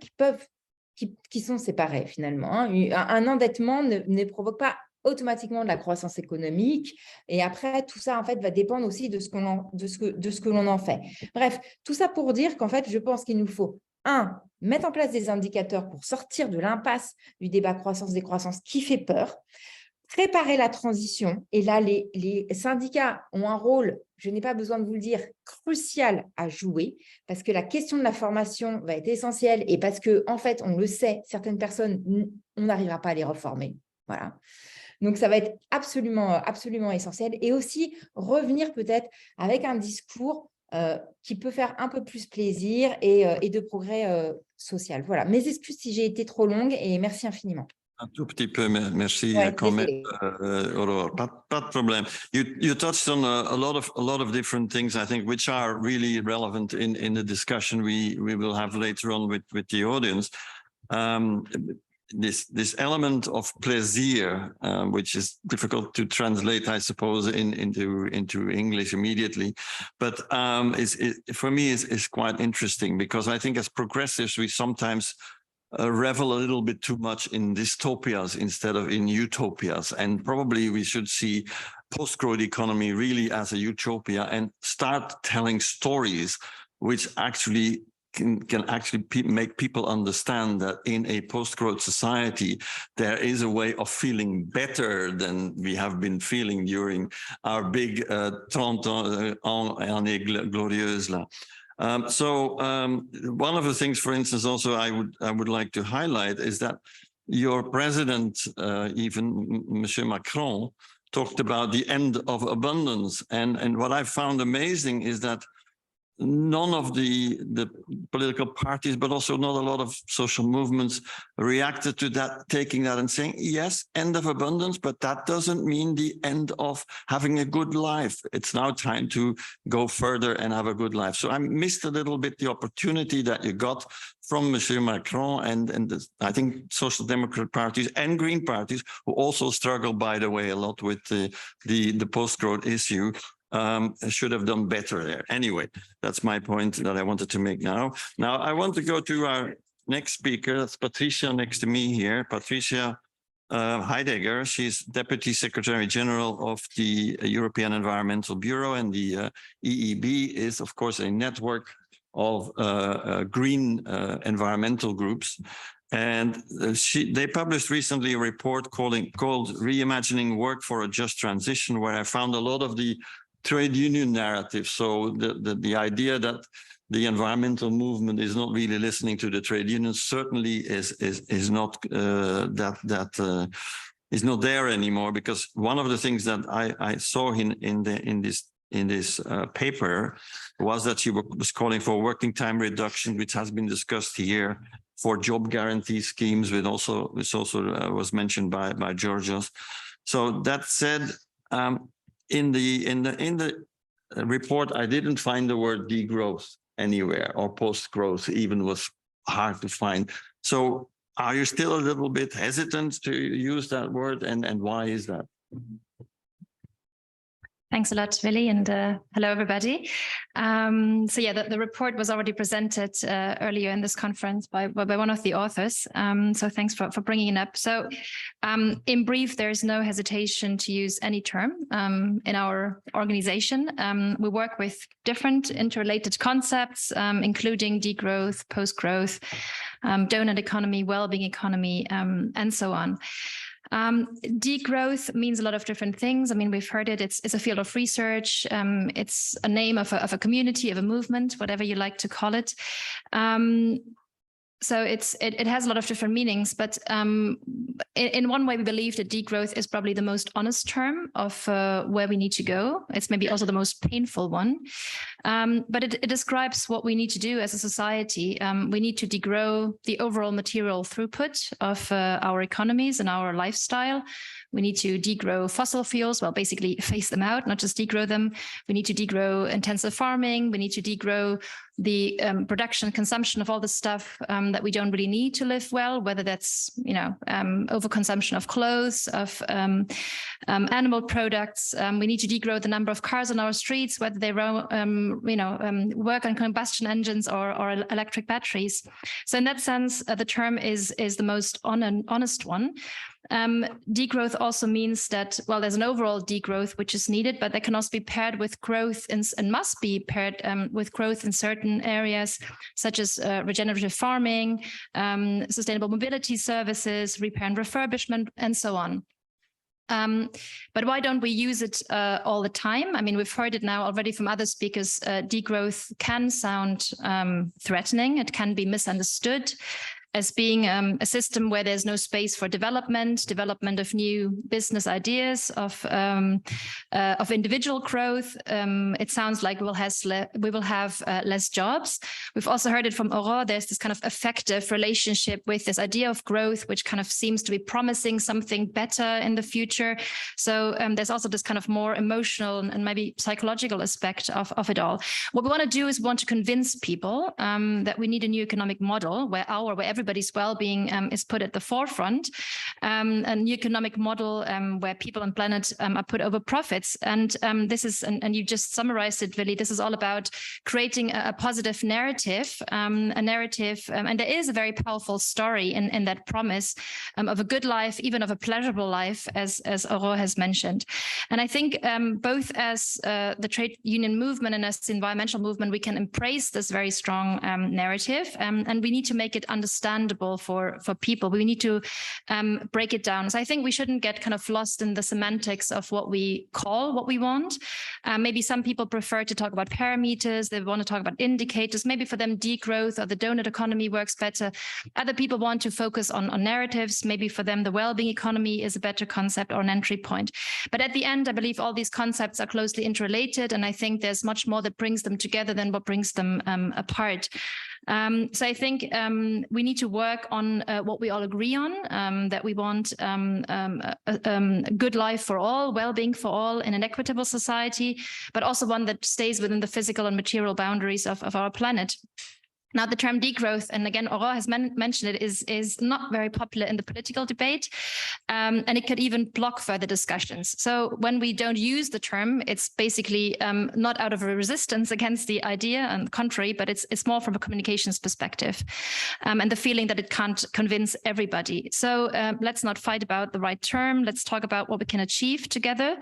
qui sont séparées finalement. Hein. Un endettement ne provoque pas automatiquement de la croissance économique. Et après, tout ça, en fait, va dépendre aussi de ce que l'on en fait. Bref, tout ça pour dire qu'en fait, je pense qu'il nous faut, mettre en place des indicateurs pour sortir de l'impasse du débat croissance-décroissance qui fait peur, préparer la transition. Et là, les syndicats ont un rôle, je n'ai pas besoin de vous le dire, crucial à jouer, parce que la question de la formation va être essentielle et parce que, en fait, on le sait, certaines personnes, on n'arrivera pas à les reformer. Voilà. Donc, ça va être absolument essentiel. Et aussi, revenir peut-être avec un discours qui peut faire un peu plus plaisir et de progrès social. Voilà. Mes excuses si j'ai été trop longue et merci infiniment. Un tout petit peu, merci, Ouais, Aurore. Pas de problème. You touched on a lot of different things, I think, which are really relevant in the discussion we will have later on with the audience. This element of plaisir, which is difficult to translate, I suppose, into English immediately, but for me is quite interesting, because I think as progressives we sometimes revel a little bit too much in dystopias instead of in utopias, and probably we should see post-growth economy really as a utopia and start telling stories which actually can actually make people understand that in a post-growth society, there is a way of feeling better than we have been feeling during our big 30 années glorieuses. One of the things, for instance, also I would like to highlight is that your president, even Monsieur Macron, talked about the end of abundance. And what I found amazing is that none of the political parties, but also not a lot of social movements reacted to that, taking that and saying, yes, end of abundance, but that doesn't mean the end of having a good life. It's now time to go further and have a good life. So I missed a little bit the opportunity that you got from Monsieur Macron and I think social democrat parties and green parties, who also struggle, by the way, a lot with the post-growth issue. Should have done better there. Anyway, that's my point that I wanted to make now. Now, I want to go to our next speaker. That's Patricia next to me here. Patricia Heidegger. She's Deputy Secretary General of the European Environmental Bureau, and the EEB is, of course, a network of green environmental groups. And they published recently a report called Reimagining Work for a Just Transition, where I found a lot of the trade union narrative. So the idea that the environmental movement is not really listening to the trade unions certainly is not is not there anymore. Because one of the things that I saw in this paper was that she was calling for working time reduction, which has been discussed here, for job guarantee schemes, which also was mentioned by Georgios. So that said, in the report, I didn't find the word degrowth anywhere, or post-growth even was hard to find. So are you still a little bit hesitant to use that word, and why is that? Thanks a lot, Willy, and hello, everybody. So yeah, the report was already presented earlier in this conference by one of the authors. So thanks for bringing it up. So in brief, there is no hesitation to use any term in our organization. We work with different interrelated concepts, including degrowth, post-growth, doughnut economy, wellbeing economy, and so on. Degrowth means a lot of different things. I mean, we've heard it. It's a field of research. It's a name of a community, of a movement, whatever you like to call it. So it has a lot of different meanings, but in one way, we believe that degrowth is probably the most honest term of where we need to go. It's maybe also the most painful one, but it describes what we need to do as a society. We need to degrow the overall material throughput of our economies and our lifestyle. We need to degrow fossil fuels, well, basically phase them out, not just degrow them. We need to degrow intensive farming. We need to degrow the production and consumption of all the stuff that we don't really need to live well, whether that's, overconsumption of clothes, of animal products. We need to degrow the number of cars on our streets, whether they work on combustion engines or electric batteries. So in that sense, the term is the most honest one. Degrowth also means that, well, there's an overall degrowth which is needed, but that can also be paired with growth and must be paired with growth in certain areas, such as regenerative farming, sustainable mobility services, repair and refurbishment, and so on. But why don't we use it all the time? I mean, we've heard it now already from other speakers. Degrowth can sound threatening. It can be misunderstood as being a system where there's no space for development of new business ideas, of individual growth. It sounds like we will have less jobs. We've also heard it from Aurore. There's this kind of affective relationship with this idea of growth, which kind of seems to be promising something better in the future. So there's also this kind of more emotional and maybe psychological aspect of it all. What we want to do is we want to convince people that we need a new economic model where everybody's well-being is put at the forefront, a new economic model where people on planet are put over profits. And this is, and you just summarized it, Willy, this is all about creating a positive narrative, and there is a very powerful story in that promise of a good life, even of a pleasurable life, as Aurore has mentioned. And I think both as the trade union movement and as the environmental movement, we can embrace this very strong narrative, and we need to make it understandable for people. We need to break it down. So I think we shouldn't get kind of lost in the semantics of what we call what we want. Maybe some people prefer to talk about parameters. They want to talk about indicators. Maybe for them, degrowth or the doughnut economy works better. Other people want to focus on narratives. Maybe for them, the wellbeing economy is a better concept or an entry point. But at the end, I believe all these concepts are closely interrelated. And I think there's much more that brings them together than what brings them apart. So I think we need to work on what we all agree on, that we want a good life for all, well-being for all in an equitable society, but also one that stays within the physical and material boundaries of our planet. Now, the term degrowth, and again, Aurore has mentioned it, is not very popular in the political debate, and it could even block further discussions. So when we don't use the term, it's basically not out of a resistance against the idea, and the contrary, but it's more from a communications perspective, and the feeling that it can't convince everybody. So let's not fight about the right term. Let's talk about what we can achieve together.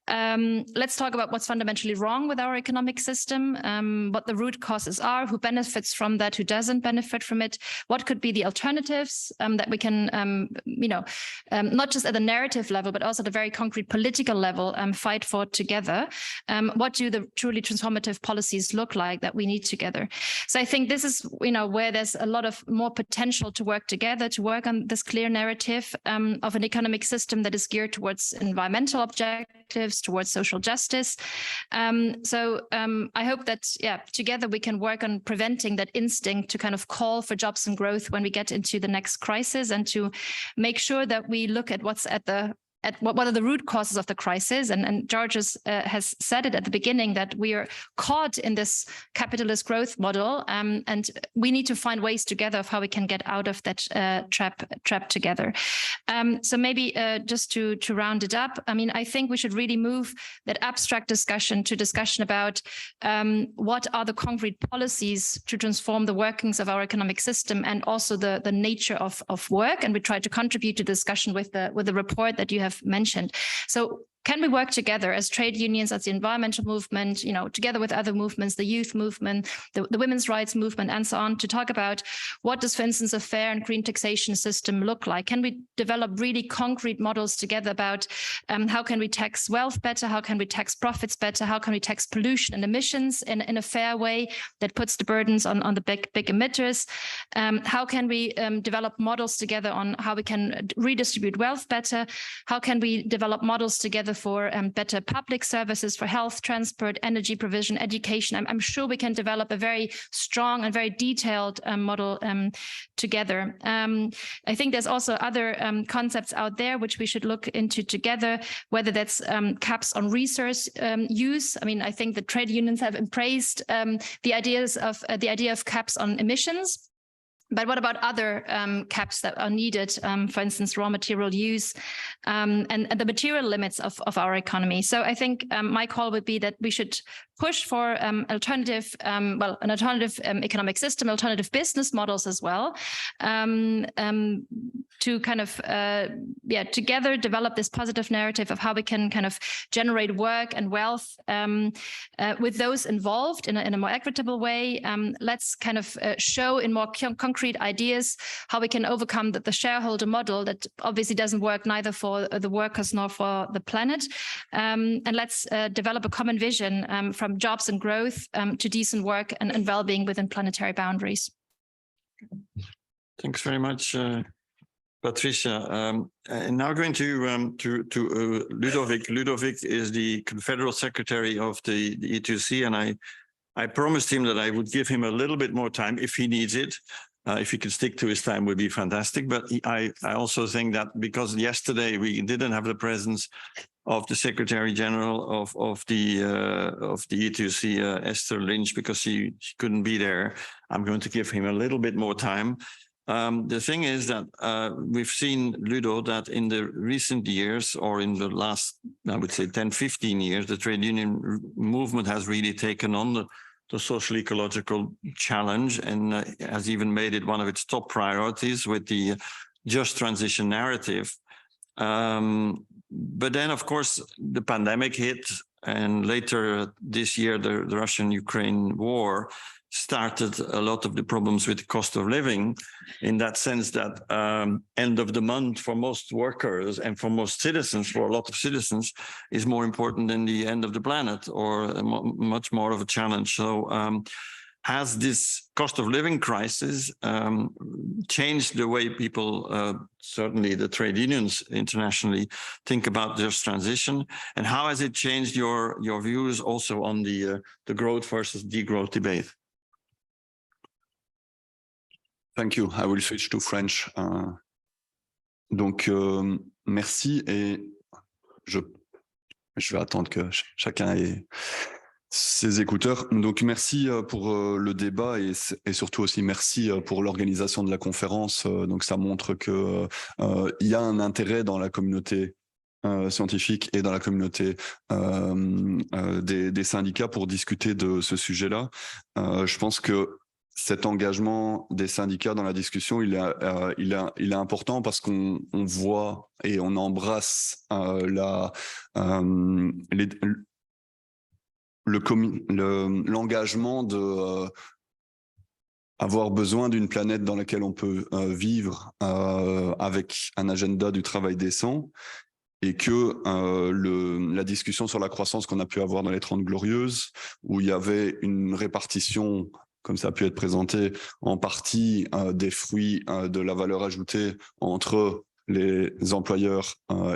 Let's talk about what's fundamentally wrong with our economic system, what the root causes are, who benefits from that, who doesn't benefit from it, what could be the alternatives that we can, not just at the narrative level, but also at a very concrete political level, fight for together. What do the truly transformative policies look like that we need together? So I think this is, where there's a lot of more potential to work together, to work on this clear narrative of an economic system that is geared towards environmental objectives, towards social justice. So I hope that, together we can work on preventing that instinct to kind of call for jobs and growth when we get into the next crisis, and to make sure that we look at what's at what are the root causes of the crisis. And George has said it at the beginning, that we are caught in this capitalist growth model, and we need to find ways together of how we can get out of that trap together. So maybe just to round it up, I mean, I think we should really move that abstract discussion to discussion about what are the concrete policies to transform the workings of our economic system, and also the nature of work. And we try to contribute to the discussion with the report that you have mentioned. So can we work together as trade unions, as the environmental movement, you know, together with other movements, the youth movement, the women's rights movement, and so on, to talk about what does, for instance, a fair and green taxation system look like? Can we develop really concrete models together about how can we tax wealth better? How can we tax profits better? How can we tax pollution and emissions in a fair way that puts the burdens on the big emitters? How can we develop models together on how we can redistribute wealth better? How can we develop models together for better public services, for health, transport, energy provision, education? I'm sure we can develop a very strong and very detailed model together. I think there's also other concepts out there which we should look into together, whether that's caps on resource use. I mean, I think the trade unions have embraced the idea of caps on emissions. But what about other caps that are needed, for instance, raw material use and the material limits of our economy? So I think my call would be that we should push for an alternative economic system, alternative business models as well, to kind of, together develop this positive narrative of how we can kind of generate work and wealth with those involved in a more equitable way. Let's kind of show in more concrete ideas how we can overcome the shareholder model that obviously doesn't work neither for the workers nor for the planet. And let's develop a common vision from jobs and growth to decent work and well-being within planetary boundaries. Thanks very much, Patricia. And now going to Ludovic. Ludovic is the Confederal Secretary of the E2C, and I promised him that I would give him a little bit more time if he needs it. If he could stick to his time, would be fantastic. But I also think that because yesterday we didn't have the presence of the Secretary General of the E2C, Esther Lynch, because she couldn't be there, I'm going to give him a little bit more time. The thing is that we've seen, Ludo, that in the recent years, or in the last, I would say 10, 15 years, the trade union movement has really taken on the social-ecological challenge and has even made it one of its top priorities with the just transition narrative. But then, of course, the pandemic hit, and later this year, the Russian-Ukraine war started a lot of the problems with the cost of living, in that sense that end of the month for most workers and for most citizens, for a lot of citizens, is more important than the end of the planet, or much more of a challenge. So has this cost of living crisis changed the way people, certainly the trade unions internationally, think about just transition? And how has it changed your views also on the growth versus degrowth debate? Thank you. I will switch to French. Donc, merci, et je vais attendre que chacun ait ses écouteurs. Donc, merci pour le débat et surtout aussi merci pour l'organisation de la conférence. Donc, ça montre que il y a un intérêt dans la communauté scientifique et dans la communauté des syndicats pour discuter de ce sujet-là. Je pense que cet engagement des syndicats dans la discussion, il est important parce qu'on voit et on embrasse l'engagement de avoir besoin d'une planète dans laquelle on peut vivre avec un agenda du travail décent, et que la discussion sur la croissance qu'on a pu avoir dans les 30 Glorieuses, où il y avait une répartition, comme ça a pu être présenté, en partie des fruits de la valeur ajoutée entre les employeurs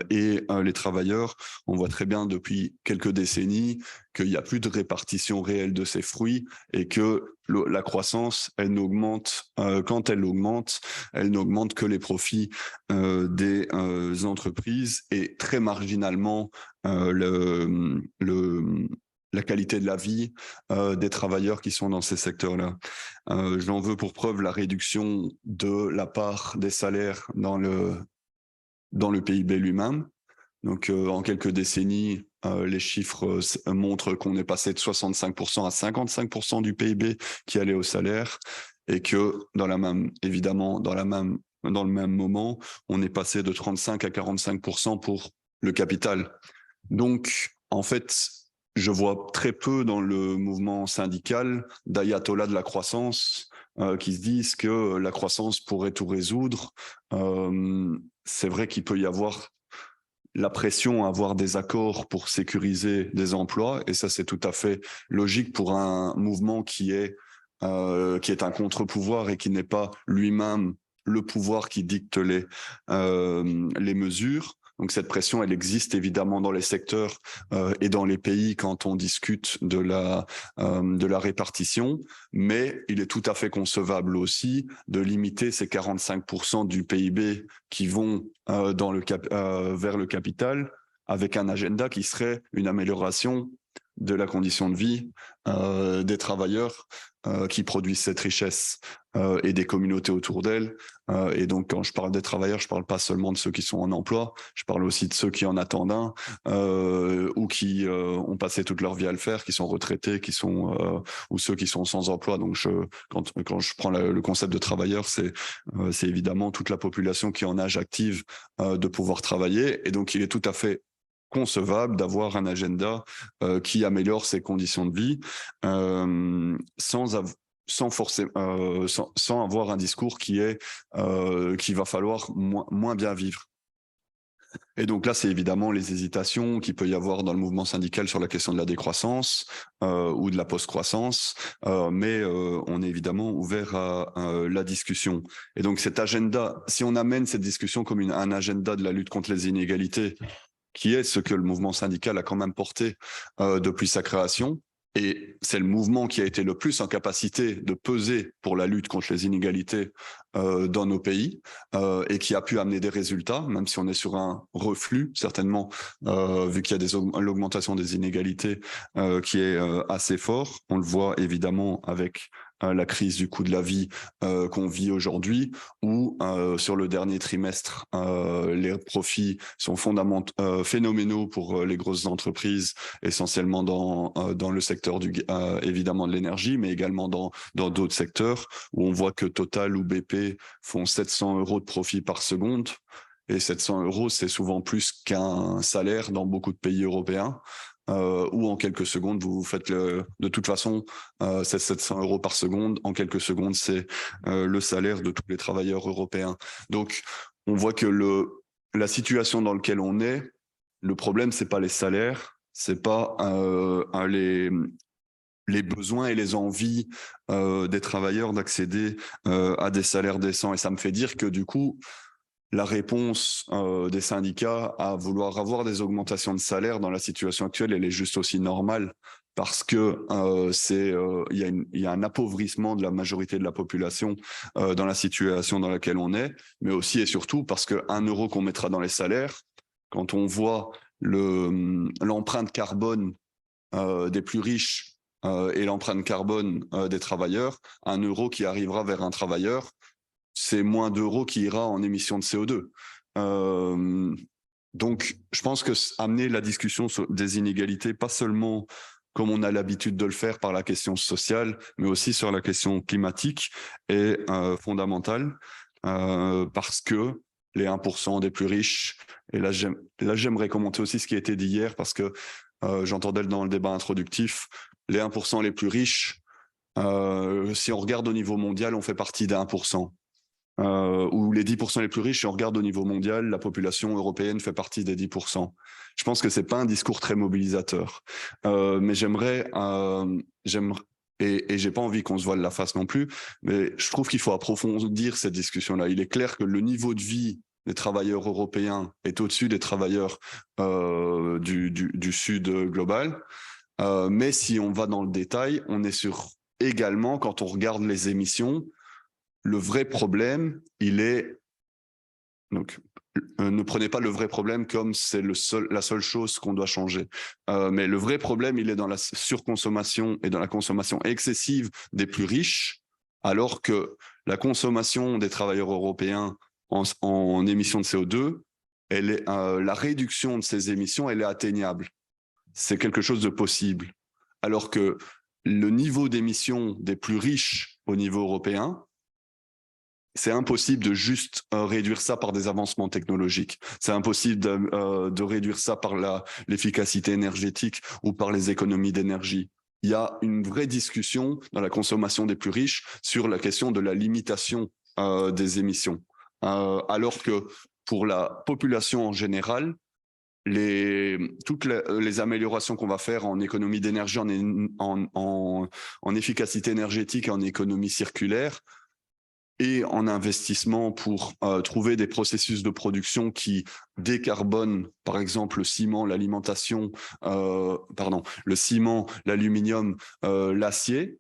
et les travailleurs. On voit très bien depuis quelques décennies qu'il n'y a plus de répartition réelle de ces fruits et que la croissance, elle n'augmente, quand elle augmente, elle n'augmente que les profits des entreprises et très marginalement la qualité de la vie des travailleurs qui sont dans ces secteurs-là. J'en veux pour preuve la réduction de la part des salaires dans le PIB lui-même. Donc, en quelques décennies, les chiffres montrent qu'on est passé de 65% à 55% du PIB qui allait au salaire, et que dans le même moment, on est passé de 35 à 45% pour le capital. Donc, en fait, je vois très peu dans le mouvement syndical d'ayatollahs de la croissance qui se disent que la croissance pourrait tout résoudre. C'est vrai qu'il peut y avoir la pression à avoir des accords pour sécuriser des emplois, et ça c'est tout à fait logique pour un mouvement qui est un contre-pouvoir et qui n'est pas lui-même le pouvoir qui dicte les mesures. Donc cette pression, elle existe évidemment dans les secteurs et dans les pays quand on discute de la répartition, mais il est tout à fait concevable aussi de limiter ces 45% du PIB qui vont vers le capital avec un agenda qui serait une amélioration de la condition de vie des travailleurs qui produisent cette richesse et des communautés autour d'elles. Et donc, quand je parle des travailleurs, je ne parle pas seulement de ceux qui sont en emploi, je parle aussi de ceux qui en attendent un ou qui ont passé toute leur vie à le faire, qui sont retraités, ou ceux qui sont sans emploi. Donc, quand je prends le concept de travailleur, c'est évidemment toute la population qui est en âge actif de pouvoir travailler. Et donc, il est tout à fait concevable d'avoir un agenda qui améliore ses conditions de vie sans avoir un discours qui va falloir moins bien vivre. Et donc là, c'est évidemment les hésitations qu'il peut y avoir dans le mouvement syndical sur la question de la décroissance ou de la post-croissance, mais on est évidemment ouvert à la discussion. Et donc cet agenda, si on amène cette discussion comme un agenda de la lutte contre les inégalités, qui est ce que le mouvement syndical a quand même porté depuis sa création. Et c'est le mouvement qui a été le plus en capacité de peser pour la lutte contre les inégalités dans nos pays et qui a pu amener des résultats, même si on est sur un reflux, certainement, vu qu'il y a l'augmentation des inégalités qui est assez fort. On le voit évidemment avec la crise du coût de la vie qu'on vit aujourd'hui, où sur le dernier trimestre, les profits sont phénoménaux pour les grosses entreprises, essentiellement dans le secteur évidemment de l'énergie, mais également dans d'autres secteurs, où on voit que Total ou BP font 700 € de profit par seconde. Et 700 €, c'est souvent plus qu'un salaire dans beaucoup de pays européens. Ou en quelques secondes, vous faites de toute façon, c'est 700 € par seconde. En quelques secondes, c'est le salaire de tous les travailleurs européens. Donc, on voit que la situation dans laquelle on est, le problème, c'est pas les salaires, c'est pas les besoins et les envies des travailleurs d'accéder à des salaires décents. Et ça me fait dire que du coup, la réponse des syndicats à vouloir avoir des augmentations de salaire dans la situation actuelle, elle est juste aussi normale parce que il y a un appauvrissement de la majorité de la population dans la situation dans laquelle on est, mais aussi et surtout parce que 1 € qu'on mettra dans les salaires, quand on voit l'empreinte carbone des plus riches et l'empreinte carbone des travailleurs, 1 € qui arrivera vers un travailleur, c'est moins d'euros qui ira en émissions de CO2. Donc, je pense que amener la discussion sur des inégalités, pas seulement comme on a l'habitude de le faire par la question sociale, mais aussi sur la question climatique, est fondamental parce que les 1% des plus riches, et là j'aimerais commenter aussi ce qui a été dit hier, parce que j'entendais dans le débat introductif, les 1% les plus riches, si on regarde au niveau mondial, on fait partie des 1%. Ou les 10% les plus riches, si on regarde au niveau mondial, la population européenne fait partie des 10%. Je pense que c'est pas un discours très mobilisateur. Mais et j'ai pas envie qu'on se voile la face non plus, mais je trouve qu'il faut approfondir cette discussion-là. Il est clair que le niveau de vie des travailleurs européens est au-dessus des travailleurs du sud global. Mais si on va dans le détail, on est sur également, quand on regarde les émissions, le vrai problème, il est... Donc, ne prenez pas le vrai problème comme c'est la seule chose qu'on doit changer. Mais le vrai problème, il est dans la surconsommation et dans la consommation excessive des plus riches, alors que la consommation des travailleurs européens en émissions de CO2, la réduction de ces émissions, elle est atteignable. C'est quelque chose de possible. Alors que le niveau d'émissions des plus riches au niveau européen, c'est impossible de juste réduire ça par des avancements technologiques. C'est impossible de réduire ça par l'efficacité énergétique ou par les économies d'énergie. Il y a une vraie discussion dans la consommation des plus riches sur la question de la limitation des émissions. Alors que pour la population en général, toutes les améliorations qu'on va faire en économie d'énergie, en efficacité énergétique et en économie circulaire, et en investissement pour trouver des processus de production qui décarbonent, par exemple, le ciment, l'alimentation, le ciment, l'aluminium, l'acier,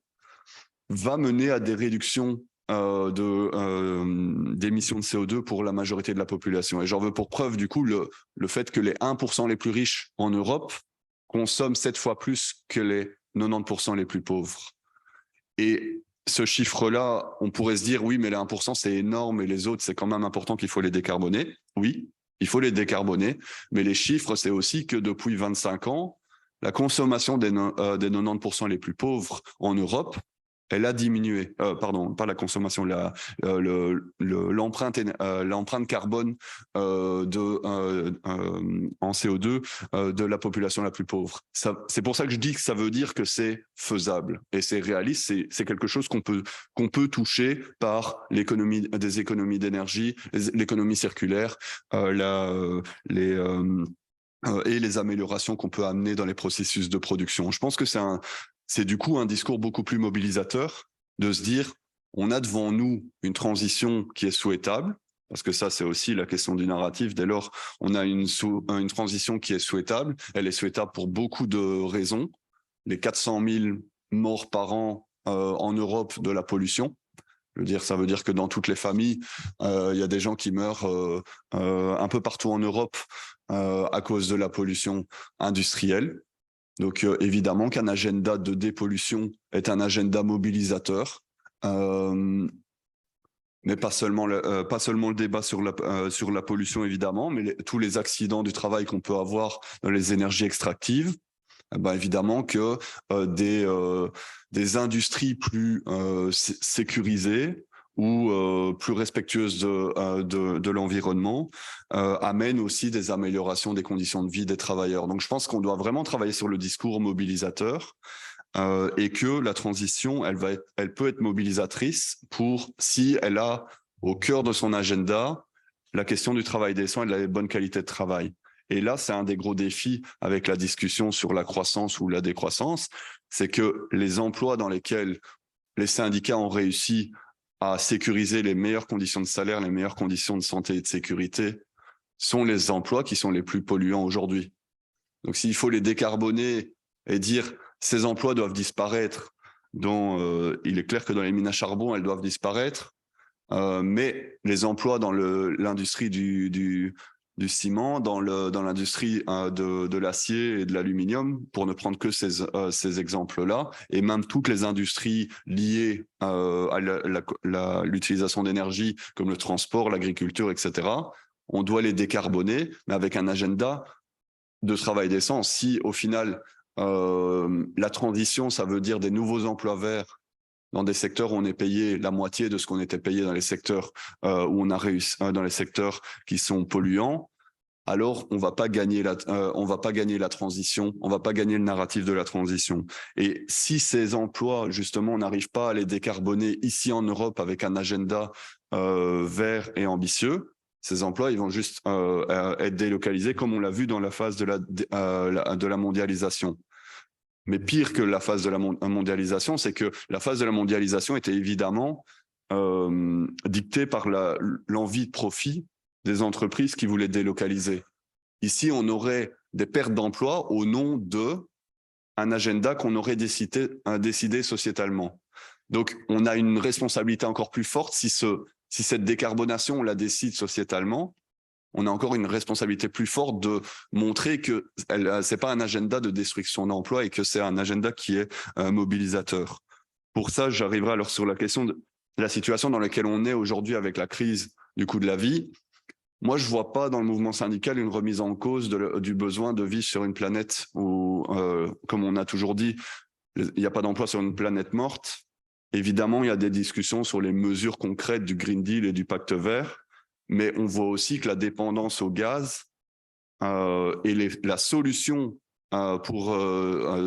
va mener à des réductions d'émissions de CO2 pour la majorité de la population. Et j'en veux pour preuve, du coup, le fait que les 1% les plus riches en Europe consomment 7 fois plus que les 90% les plus pauvres. Et ce chiffre-là, on pourrait se dire, oui, mais les 1%, c'est énorme et les autres, c'est quand même important qu'il faut les décarboner. Oui, il faut les décarboner, mais les chiffres, c'est aussi que depuis 25 ans, la consommation des 90% les plus pauvres en Europe, elle a diminué. Pardon, pas la consommation, l'empreinte carbone en CO2 de la population la plus pauvre. C'est pour ça que je dis que ça veut dire que c'est faisable et c'est réaliste. C'est quelque chose qu'on peut toucher par des économies d'énergie, l'économie circulaire, et les améliorations qu'on peut amener dans les processus de production. Je pense que c'est du coup un discours beaucoup plus mobilisateur de se dire, on a devant nous une transition qui est souhaitable, parce que ça, c'est aussi la question du narratif. Dès lors, on a une transition qui est souhaitable. Elle est souhaitable pour beaucoup de raisons. Les 400 000 morts par an en Europe de la pollution. Je veux dire, ça veut dire que dans toutes les familles, il y a des gens qui meurent un peu partout en Europe à cause de la pollution industrielle. Donc évidemment qu'un agenda de dépollution est un agenda mobilisateur, mais pas seulement le débat sur la pollution évidemment, mais tous les accidents du travail qu'on peut avoir dans les énergies extractives. Évidemment que des industries plus sécurisées ou plus respectueuses de l'environnement amènent aussi des améliorations des conditions de vie des travailleurs. Donc je pense qu'on doit vraiment travailler sur le discours mobilisateur et que la transition, elle peut être mobilisatrice si elle a au cœur de son agenda la question du travail décent et de la bonne qualité de travail. Et là, c'est un des gros défis avec la discussion sur la croissance ou la décroissance, c'est que les emplois dans lesquels les syndicats ont réussi à sécuriser les meilleures conditions de salaire, les meilleures conditions de santé et de sécurité, sont les emplois qui sont les plus polluants aujourd'hui. Donc s'il faut les décarboner et dire ces emplois doivent disparaître, il est clair que dans les mines à charbon, elles doivent disparaître, mais les emplois dans l'industrie du ciment, dans l'industrie de l'acier et de l'aluminium, pour ne prendre que ces exemples-là, et même toutes les industries liées à l'utilisation d'énergie, comme le transport, l'agriculture, etc., on doit les décarboner, mais avec un agenda de travail décent. Si, au final, la transition, ça veut dire des nouveaux emplois verts, dans des secteurs où on est payé la moitié de ce qu'on était payé dans les secteurs où on a réussi, dans les secteurs qui sont polluants, alors on va pas gagner la transition, on va pas gagner le narratif de la transition. Et si ces emplois, justement, on n'arrive pas à les décarboner ici en Europe avec un agenda vert et ambitieux, ces emplois, ils vont juste être délocalisés, comme on l'a vu dans la phase de la mondialisation. Mais pire que la phase de la mondialisation, c'est que la phase de la mondialisation était évidemment dictée par l'envie de profit des entreprises qui voulaient délocaliser. Ici, on aurait des pertes d'emplois au nom d'un agenda qu'on aurait décidé sociétalement. Donc, on a une responsabilité encore plus forte si cette décarbonation, on la décide sociétalement. On a encore une responsabilité plus forte de montrer que c'est pas un agenda de destruction d'emplois et que c'est un agenda qui est mobilisateur. Pour ça, j'arriverai alors sur la question de la situation dans laquelle on est aujourd'hui avec la crise du coût de la vie. Moi, je vois pas dans le mouvement syndical une remise en cause du besoin de vivre sur une planète où, comme on a toujours dit, il n'y a pas d'emploi sur une planète morte. Évidemment, il y a des discussions sur les mesures concrètes du Green Deal et du Pacte vert, mais on voit aussi que la dépendance au gaz et la solution pour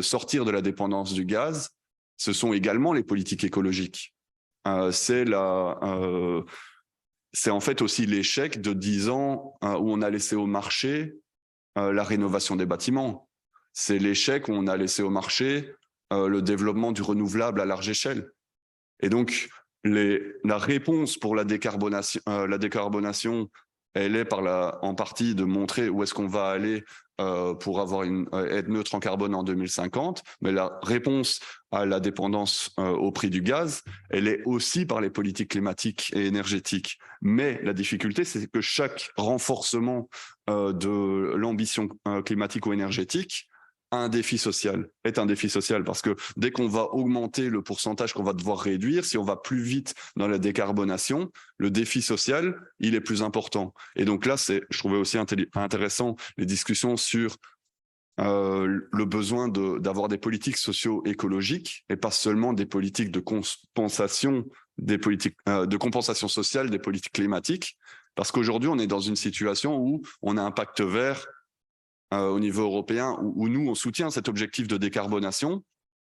sortir de la dépendance du gaz, ce sont également les politiques écologiques. C'est en fait aussi l'échec de 10 ans où on a laissé au marché la rénovation des bâtiments. C'est l'échec où on a laissé au marché le développement du renouvelable à large échelle. Et donc, la réponse pour la décarbonation, elle est en partie de montrer où est-ce qu'on va aller pour être neutre en carbone en 2050. Mais la réponse à la dépendance au prix du gaz, elle est aussi par les politiques climatiques et énergétiques. Mais la difficulté, c'est que chaque renforcement de l'ambition climatique ou énergétique est un défi social parce que dès qu'on va augmenter le pourcentage qu'on va devoir réduire, si on va plus vite dans la décarbonation, le défi social, il est plus important. Et donc là, je trouvais aussi intéressant les discussions sur le besoin d'avoir des politiques socio-écologiques et pas seulement des politiques de compensation, de compensation sociale des politiques climatiques. Parce qu'aujourd'hui, on est dans une situation où on a un pacte vert au niveau européen où nous, on soutient cet objectif de décarbonation,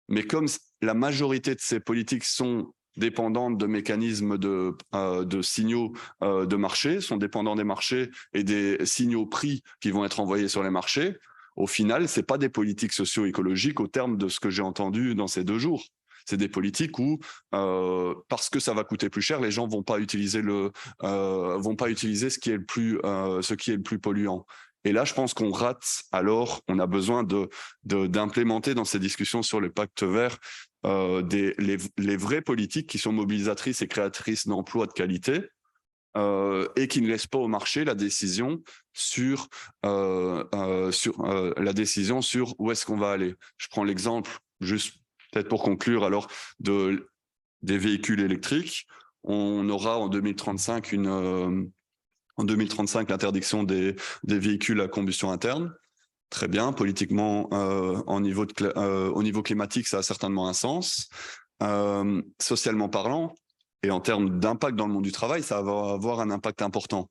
mais comme la majorité de ces politiques sont dépendantes de mécanismes de signaux de marché, sont dépendants des marchés et des signaux prix qui vont être envoyés sur les marchés, au final, ce n'est pas des politiques socio-écologiques au terme de ce que j'ai entendu dans ces 2 jours. C'est des politiques où, parce que ça va coûter plus cher, les gens vont pas utiliser ce qui est le plus polluant. Et là, je pense qu'on rate. Alors, on a besoin d'implémenter dans ces discussions sur le pacte vert les vraies politiques qui sont mobilisatrices et créatrices d'emplois de qualité et qui ne laissent pas au marché la décision sur où est-ce qu'on va aller. Je prends l'exemple, juste peut-être pour conclure, alors des véhicules électriques. On aura en 2035 l'interdiction des véhicules à combustion interne. Très bien, politiquement, au niveau climatique, ça a certainement un sens. Socialement parlant, et en termes d'impact dans le monde du travail, ça va avoir un impact important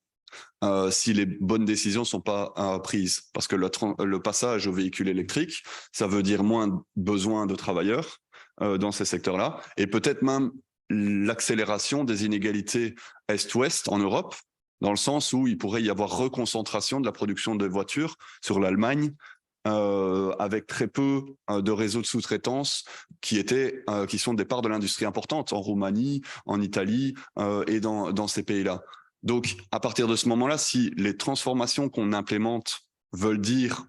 si les bonnes décisions ne sont pas prises. Parce que le passage aux véhicules électriques, ça veut dire moins besoin de travailleurs dans ces secteurs-là, et peut-être même l'accélération des inégalités Est-Ouest en Europe, dans le sens où il pourrait y avoir reconcentration de la production de voitures sur l'Allemagne, avec très peu de réseaux de sous-traitance qui sont des parts de l'industrie importante en Roumanie, en Italie et dans ces pays-là. Donc, à partir de ce moment-là, si les transformations qu'on implémente veulent dire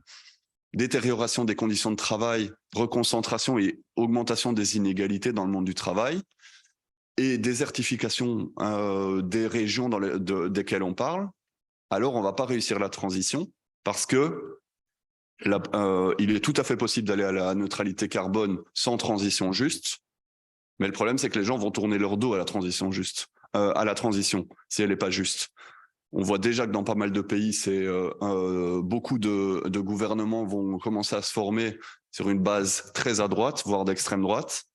détérioration des conditions de travail, reconcentration et augmentation des inégalités dans le monde du travail, et désertification des régions desquelles on parle, alors on ne va pas réussir la transition parce que il est tout à fait possible d'aller à la neutralité carbone sans transition juste, mais le problème c'est que les gens vont tourner leur dos à la transition juste, à la transition si elle n'est pas juste. On voit déjà que dans pas mal de pays, beaucoup de gouvernements vont commencer à se former sur une base très à droite, voire d'extrême droite.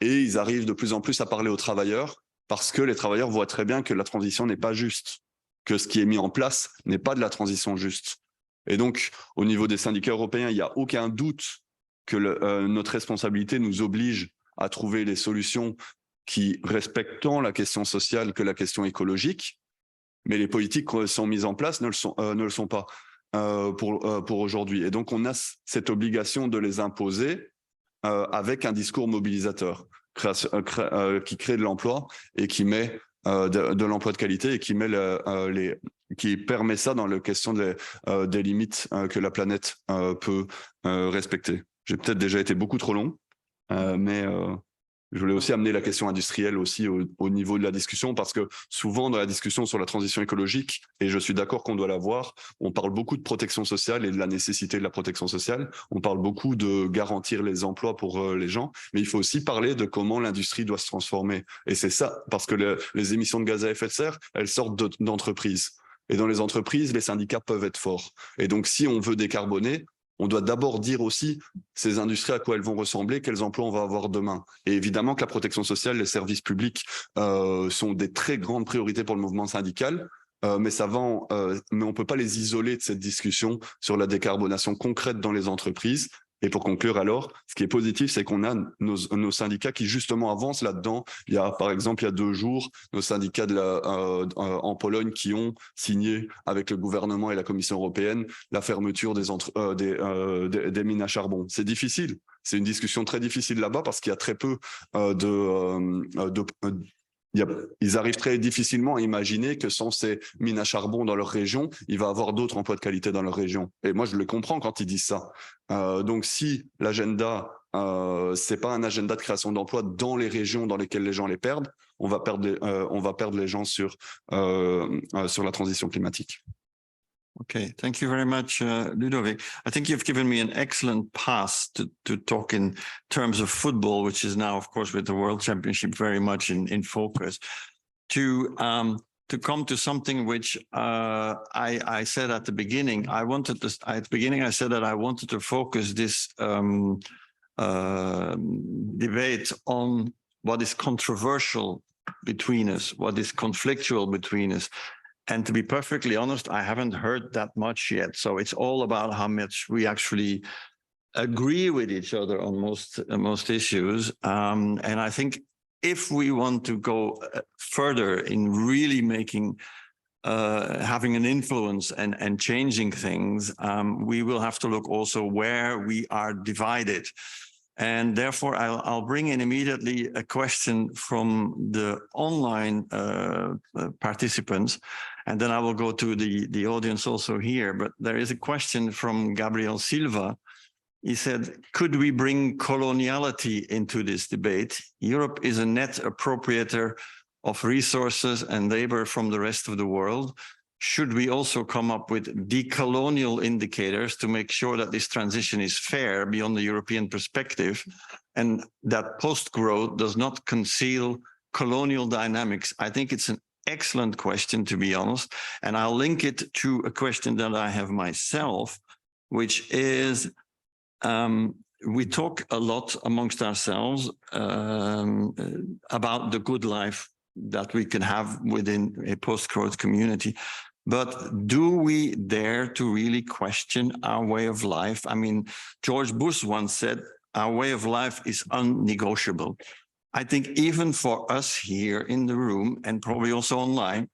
Et ils arrivent de plus en plus à parler aux travailleurs parce que les travailleurs voient très bien que la transition n'est pas juste, que ce qui est mis en place n'est pas de la transition juste. Et donc, au niveau des syndicats européens, il n'y a aucun doute que notre responsabilité nous oblige à trouver les solutions qui respectent tant la question sociale que la question écologique. Mais les politiques qui sont mises en place ne le sont pas pour aujourd'hui. Et donc, on a cette obligation de les imposer avec un discours mobilisateur qui crée de l'emploi et qui met de l'emploi de qualité et qui permet ça dans la question des limites que la planète peut respecter. J'ai peut-être déjà été beaucoup trop long, mais je voulais aussi amener la question industrielle aussi au niveau de la discussion parce que souvent dans la discussion sur la transition écologique, et je suis d'accord qu'on doit l'avoir, on parle beaucoup de protection sociale et de la nécessité de la protection sociale. On parle beaucoup de garantir les emplois pour les gens, mais il faut aussi parler de comment l'industrie doit se transformer. Et c'est ça, parce que les émissions de gaz à effet de serre, elles sortent d'entreprises. Et dans les entreprises, les syndicats peuvent être forts. Et donc, si on veut décarboner, On doit d'abord dire aussi ces industries à quoi elles vont ressembler, quels emplois on va avoir demain. Et évidemment que la protection sociale, les services publics sont des très grandes priorités pour le mouvement syndical, mais on ne peut pas les isoler de cette discussion sur la décarbonation concrète dans les entreprises. Et pour conclure alors, ce qui est positif, c'est qu'on a nos syndicats qui justement avancent là-dedans. Il y a, par exemple, il y a 2 jours, nos syndicats en Pologne qui ont signé avec le gouvernement et la Commission européenne la fermeture des mines à charbon. C'est difficile. C'est une discussion très difficile là-bas parce qu'il y a très peu ils arrivent très difficilement à imaginer que sans ces mines à charbon dans leur région, il va y avoir d'autres emplois de qualité dans leur région. Et moi, je le comprends quand ils disent ça. Donc, si l'agenda, c'est pas un agenda de création d'emplois dans les régions dans lesquelles les gens les perdent, on va perdre les gens sur la transition climatique. Okay, thank you very much, Ludovic. I think you've given me an excellent pass to talk in terms of football, which is now, of course, with the World Championship very much in focus, to come to something which I said at the beginning. At the beginning, I said that I wanted to focus this debate on what is controversial between us, what is conflictual between us. And to be perfectly honest, I haven't heard that much yet. So it's all about how much we actually agree with each other on most issues. And I think if we want to go further in really making, having an influence and changing things, we will have to look also where we are divided. And therefore, I'll bring in immediately a question from the online participants, and then I will go to the audience also here. But there is a question from Gabriel Silva. He said, could we bring coloniality into this debate? Europe is a net appropriator of resources and labor from the rest of the world. Should we also come up with decolonial indicators to make sure that this transition is fair beyond the European perspective and that post-growth does not conceal colonial dynamics? I think it's an excellent question, to be honest, and I'll link it to a question that I have myself, which is, we talk a lot amongst ourselves about the good life that we can have within a post-growth community. But do we dare to really question our way of life? I mean, George Bush once said, our way of life is unnegotiable. I think even for us here in the room and probably also online,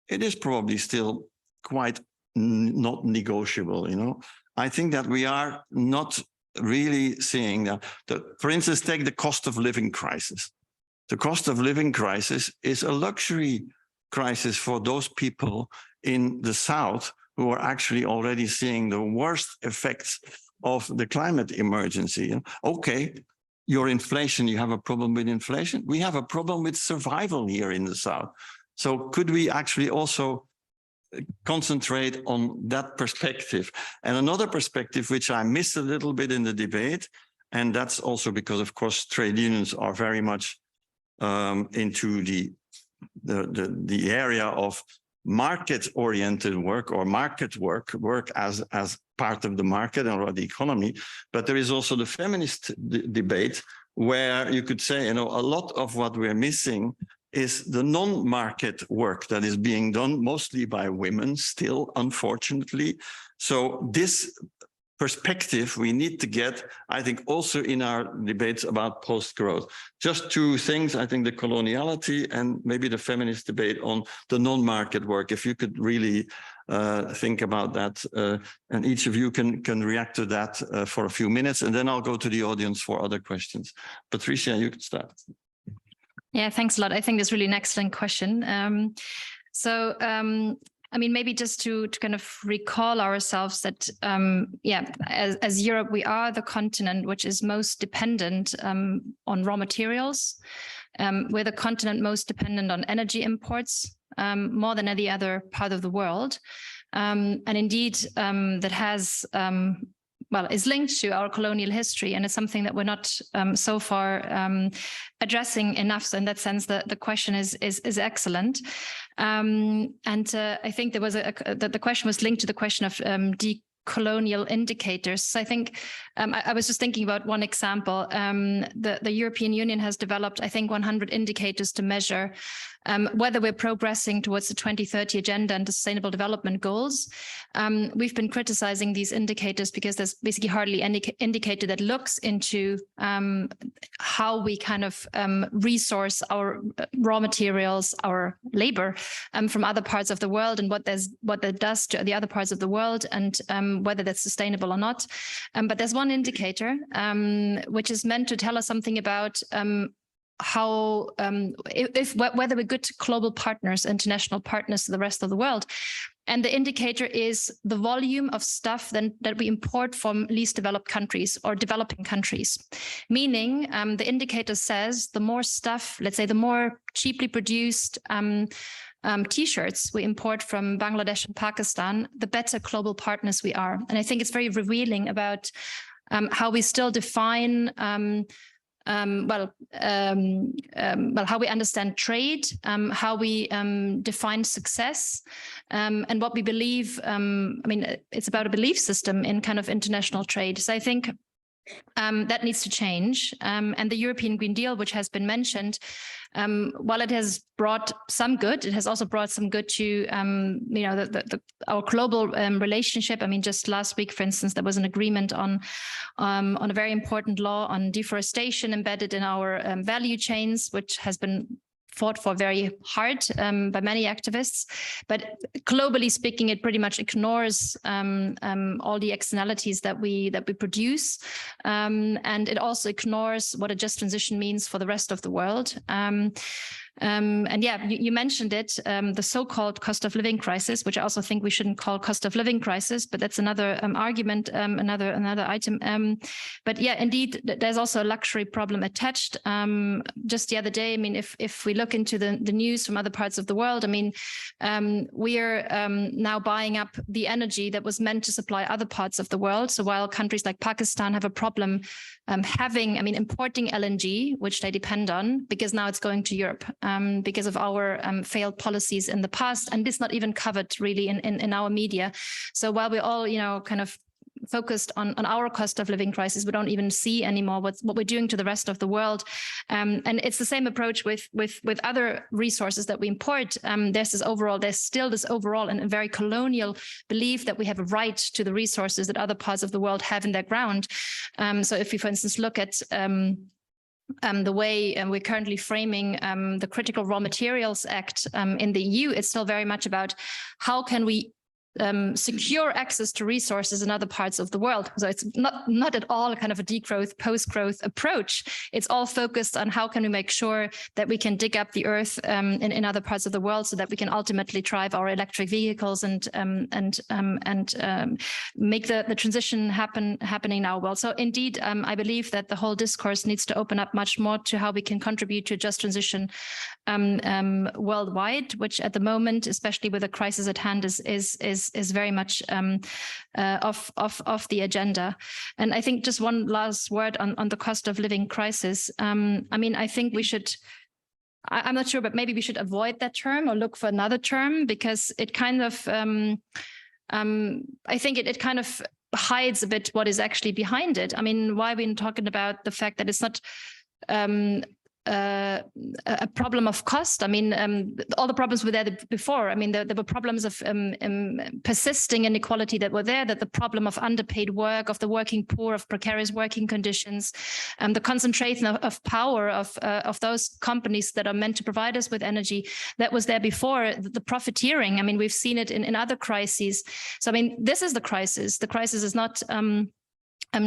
it is probably still quite not negotiable, you know. I think that we are not really seeing that. For instance, take the cost of living crisis. The cost of living crisis is a luxury crisis for those people in the South who are actually already seeing the worst effects of the climate emergency. Okay, your inflation, you have a problem with inflation. We have a problem with survival here in the South. So could we actually also concentrate on that perspective? And another perspective, which I missed a little bit in the debate, and that's also because, of course, trade unions are very much into the area of market-oriented work or market work as part of the market or the economy. But there is also the feminist debate where you could say, you know, a lot of what we're missing is the non-market work that is being done mostly by women still, unfortunately. So this perspective we need to get, I think, also in our debates about post-growth. Just 2 things, I think the coloniality and maybe the feminist debate on the non-market work, if you could really think about that, and each of you can react to that for a few minutes, and then I'll go to the audience for other questions. Patricia, you can start. Yeah, thanks a lot. I think that's really an excellent question. I mean, maybe just to kind of recall ourselves that, as Europe, we are the continent which is most dependent on raw materials. We're the continent most dependent on energy imports, more than any other part of the world. And indeed, that has, is linked to our colonial history, and it's something that we're not so far addressing enough. So in that sense, the question is excellent. I think there was the question was linked to the question of colonial indicators. So I think I was just thinking about one example. The European Union has developed, I think, 100 indicators to measure whether we're progressing towards the 2030 agenda and the sustainable development goals. We've been criticizing these indicators because there's basically hardly any indicator that looks into how we kind of resource our raw materials, our labor from other parts of the world, and what that does to the other parts of the world, and whether that's sustainable or not. But there's one indicator which is meant to tell us something about how whether we're good global partners, international partners to the rest of the world. And the indicator is the volume of stuff that we import from least developed countries or developing countries. Meaning the indicator says the more stuff, let's say the more cheaply produced T-shirts we import from Bangladesh and Pakistan, the better global partners we are. And I think it's very revealing about how we still define how we understand trade, how we define success, and what we believe. I mean, it's about a belief system in kind of international trade. So I think that needs to change. And the European Green Deal, which has been mentioned, while it has brought some good, it has also brought some good to our global relationship. I mean, just last week, for instance, there was an agreement on a very important law on deforestation embedded in our value chains, which has been fought for very hard by many activists. But globally speaking, it pretty much ignores all the externalities that we produce. And it also ignores what a just transition means for the rest of the world. And yeah, you mentioned it, the so-called cost of living crisis, which I also think we shouldn't call cost of living crisis, but that's another argument, another item. But yeah, indeed, there's also a luxury problem attached. Just the other day, I mean, if we look into the news from other parts of the world, I mean, we are now buying up the energy that was meant to supply other parts of the world. So while countries like Pakistan have a problem importing LNG, which they depend on, because now it's going to Europe. Because of our failed policies in the past, and this not even covered really in our media. So while we're all, kind of focused on our cost of living crisis, we don't even see anymore what we're doing to the rest of the world. And it's the same approach with other resources that we import. There's still this overall and a very colonial belief that we have a right to the resources that other parts of the world have in their ground. So if we, for instance, look at the way we're currently framing the Critical Raw Materials Act in the EU, it's still very much about how can we secure access to resources in other parts of the world. So it's not at all kind of a degrowth, post-growth approach. It's all focused on how can we make sure that we can dig up the earth in other parts of the world, so that we can ultimately drive our electric vehicles and make the transition happening now. Well, so indeed, I believe that the whole discourse needs to open up much more to how we can contribute to a just transition worldwide, which at the moment, especially with the crisis at hand, is very much off the agenda. And I think just one last word on the cost of living crisis. I think we should, I'm not sure, but maybe we should avoid that term or look for another term, because it kind of, I think it kind of hides a bit what is actually behind it. I mean, why are we talking about the fact that it's not a problem of cost? I mean, all the problems were there before. I mean, there were problems of persisting inequality that were there, that the problem of underpaid work, of the working poor, of precarious working conditions, the concentration of power of those companies that are meant to provide us with energy, that was there before. The profiteering, I mean, we've seen it in other crises. So, I mean, this is the crisis. The crisis is not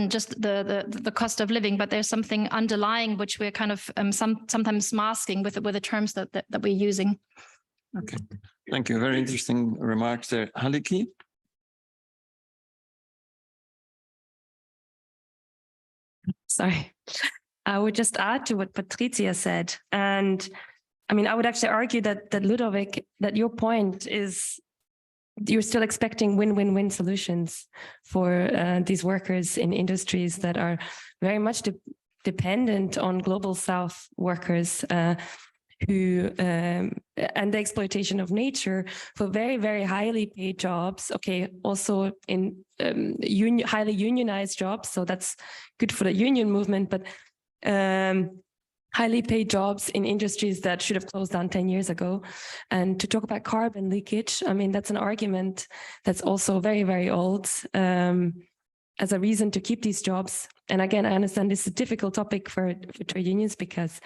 just the cost of living, but there's something underlying which we're kind of sometimes masking with the terms that we're using. Okay, thank you. Very interesting remarks there. Haliki? Sorry, I would just add to what Patricia said. And I mean, I would actually argue that Ludovic, that your point is, you're still expecting win-win-win solutions for these workers in industries that are very much dependent on global South workers. who and the exploitation of nature for very, very highly paid jobs. Okay, also in highly unionized jobs, so that's good for the union movement, but highly paid jobs in industries that should have closed down 10 years ago. And to talk about carbon leakage, I mean, that's an argument that's also very, very old as a reason to keep these jobs. And again, I understand this is a difficult topic for trade unions because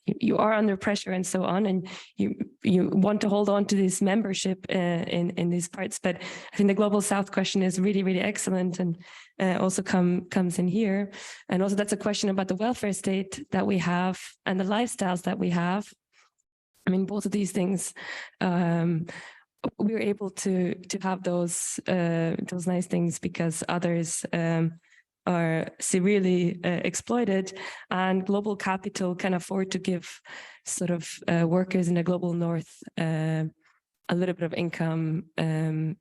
you are under pressure and so on, and you want to hold on to this membership in these parts. But I think the Global South question is really, really excellent, and also comes in here. And also that's a question about the welfare state that we have and the lifestyles that we have. I mean, both of these things, we're able to have those nice things because others are severely exploited, and global capital can afford to give sort of workers in the global north a little bit of income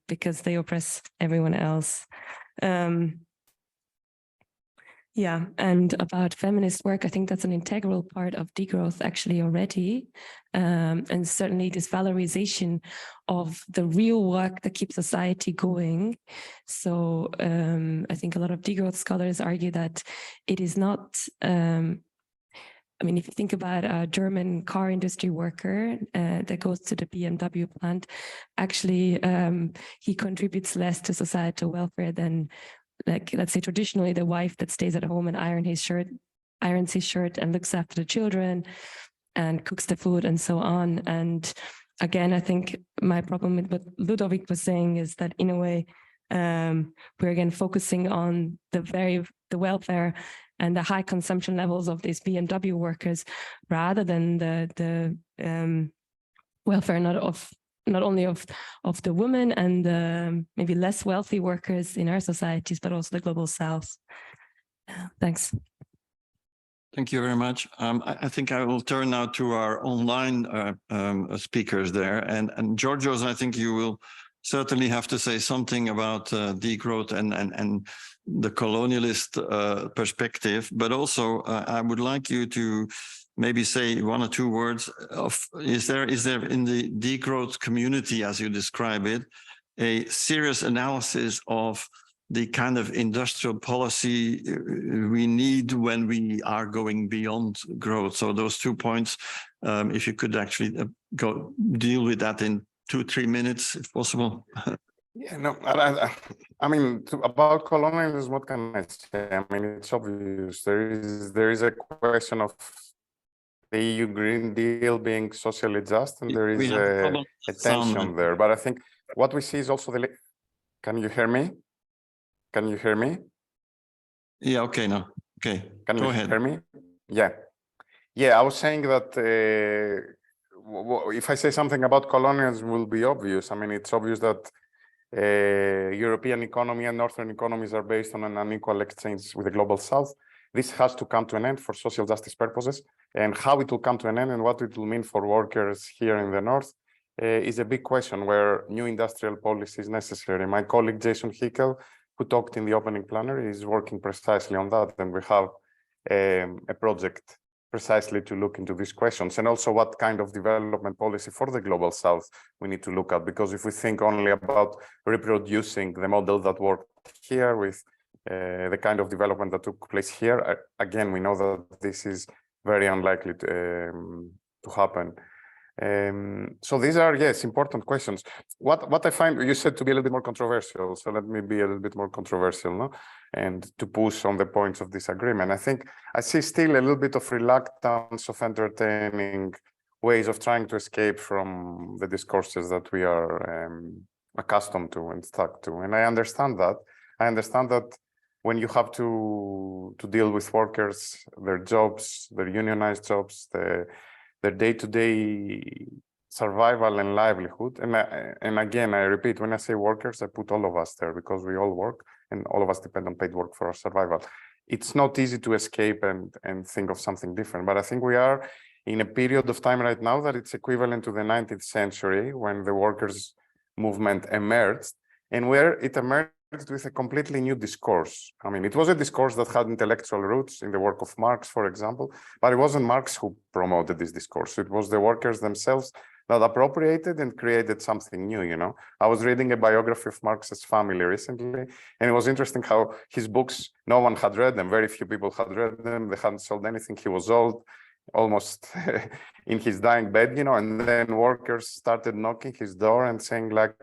because they oppress everyone else. Yeah, and about feminist work, I think that's an integral part of degrowth actually already. And certainly this valorization of the real work that keeps society going. So I think a lot of degrowth scholars argue that it is not, I mean, if you think about a German car industry worker that goes to the BMW plant, actually he contributes less to societal welfare than, like, let's say traditionally the wife that stays at home and irons his shirt and looks after the children and cooks the food and so on. And again, I think my problem with what Ludovic was saying is that in a way, we're again focusing on the welfare and the high consumption levels of these BMW workers rather than the welfare not only of the women and maybe less wealthy workers in our societies, but also the global South. Thanks. Thank you very much. I think I will turn now to our online speakers there. And Georgios, I think you will certainly have to say something about degrowth and the colonialist perspective, but also I would like you to maybe say one or two words of, is there in the degrowth community, as you describe it, a serious analysis of the kind of industrial policy we need when we are going beyond growth? So those 2 points, if you could actually deal with that in 2-3 minutes, if possible. Yeah, no, I mean, about colonialism, what can I say? I mean, it's obvious. There is a question of the EU Green Deal being socially just, and there is a tension there. But I think what we see is also the... Can you hear me? Can you hear me? Yeah, okay, now. Okay, can you ahead. Hear me? Yeah. Yeah, I was saying that if I say something about colonialism, will be obvious. I mean, it's obvious that European economy and Northern economies are based on an unequal exchange with the global South. This has to come to an end for social justice purposes, and how it will come to an end and what it will mean for workers here in the North is a big question where new industrial policy is necessary. My colleague Jason Hickel, who talked in the opening plenary, is working precisely on that, and we have a project precisely to look into these questions, and also what kind of development policy for the global South we need to look at. Because if we think only about reproducing the model that worked here with the kind of development that took place here, again, we know that this is very unlikely to happen. So these are, yes, important questions. What I find, you said to be a little bit more controversial, so let me be a little bit more controversial, no? And to push on the points of disagreement. I think I see still a little bit of reluctance of entertaining ways of trying to escape from the discourses that we are accustomed to and stuck to. And I understand that. I understand that when you have to deal with workers, their jobs, their unionized jobs, their day-to-day survival and livelihood. And again, I repeat, when I say workers, I put all of us there because we all work and all of us depend on paid work for our survival. It's not easy to escape and think of something different, but I think we are in a period of time right now that it's equivalent to the 19th century when the workers' movement emerged, and where it emerged with a completely new discourse. I mean, it was a discourse that had intellectual roots in the work of Marx, for example, but it wasn't Marx who promoted this discourse. It was the workers themselves that appropriated and created something new, you know. I was reading a biography of Marx's family recently, and it was interesting how his books, no one had read them, very few people had read them, they hadn't sold anything, he was old, almost in his dying bed, you know, and then workers started knocking his door and saying like,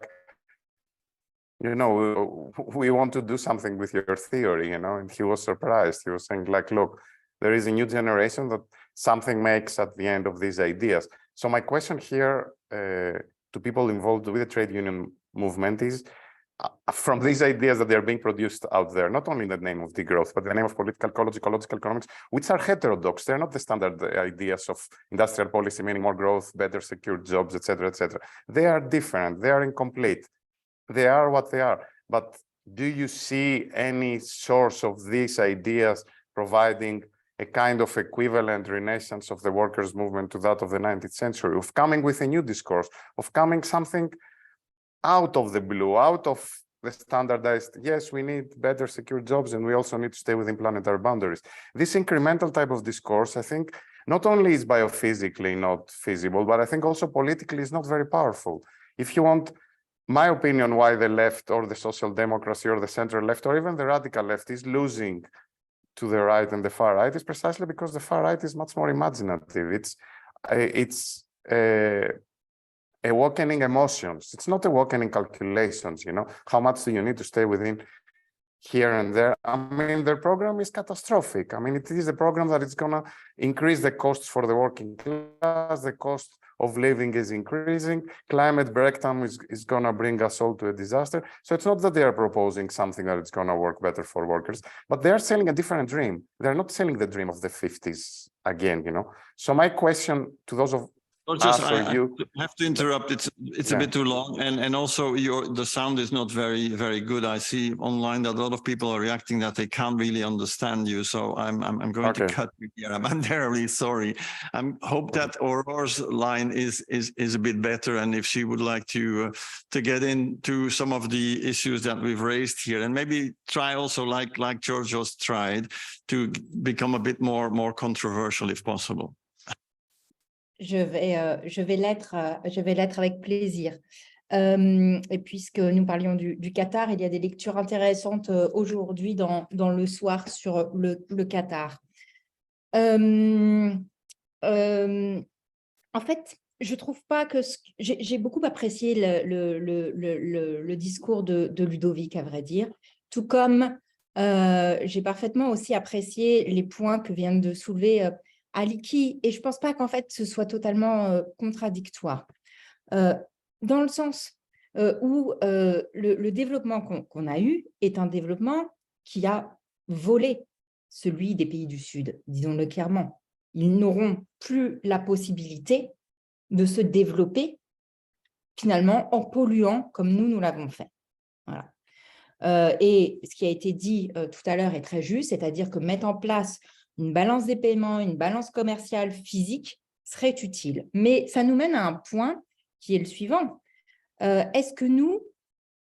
you know, we want to do something with your theory, you know, and he was surprised. He was saying like, look, there is a new generation that something makes at the end of these ideas. So my question here to people involved with the trade union movement is, from these ideas that they're being produced out there, not only in the name of degrowth, but in the name of political ecological economics, which are heterodox. They're not the standard ideas of industrial policy, meaning more growth, better secured jobs, etc., etc. They are different. They are incomplete. They are what they are. But do you see any source of these ideas providing a kind of equivalent renaissance of the workers' movement to that of the 19th century, of coming with a new discourse, of coming something out of the blue, out of the standardized, yes, we need better secure jobs and we also need to stay within planetary boundaries. This incremental type of discourse, I think, not only is biophysically not feasible, but I think also politically is not very powerful. If you want my opinion why the left or the social democracy or the center left or even the radical left is losing to the right and the far right is precisely because the far right is much more imaginative. It's awakening emotions. It's not awakening calculations, you know. How much do you need to stay within here and there? I mean, their program is catastrophic. I mean, it is a program that is going to increase the costs for the working class. The cost of living is increasing. Climate breakdown is going to bring us all to a disaster. So it's not that they are proposing something that it's going to work better for workers, but they're selling a different dream. They're not selling the dream of the 50s again, you know. So my question to those of Just, us or you, I have to interrupt. It's a bit too long, and also the sound is not very good. I see online that a lot of people are reacting that they can't really understand you. So I'm going to cut you here. I'm terribly sorry. I hope that Aurore's line is a bit better, and if she would like to get into some of the issues that we've raised here, and maybe try also like Georgios tried to become a bit more controversial if possible. Je vais l'être avec plaisir. Et puisque nous parlions du Qatar, il y a des lectures intéressantes aujourd'hui dans le soir sur le Qatar. En fait, je trouve pas que j'ai beaucoup apprécié le discours de Ludovic, à vrai dire, tout comme j'ai parfaitement aussi apprécié les points que vient de soulever Aliki, et je ne pense pas qu'en fait ce soit totalement contradictoire, dans le sens où le développement qu'on a eu est un développement qui a volé celui des pays du Sud, disons-le clairement. Ils n'auront plus la possibilité de se développer finalement en polluant comme nous l'avons fait. Voilà. Et ce qui a été dit tout à l'heure est très juste, c'est-à-dire que mettre en place une balance des paiements, une balance commerciale physique serait utile. Mais ça nous mène à un point qui est le suivant. Est-ce que nous,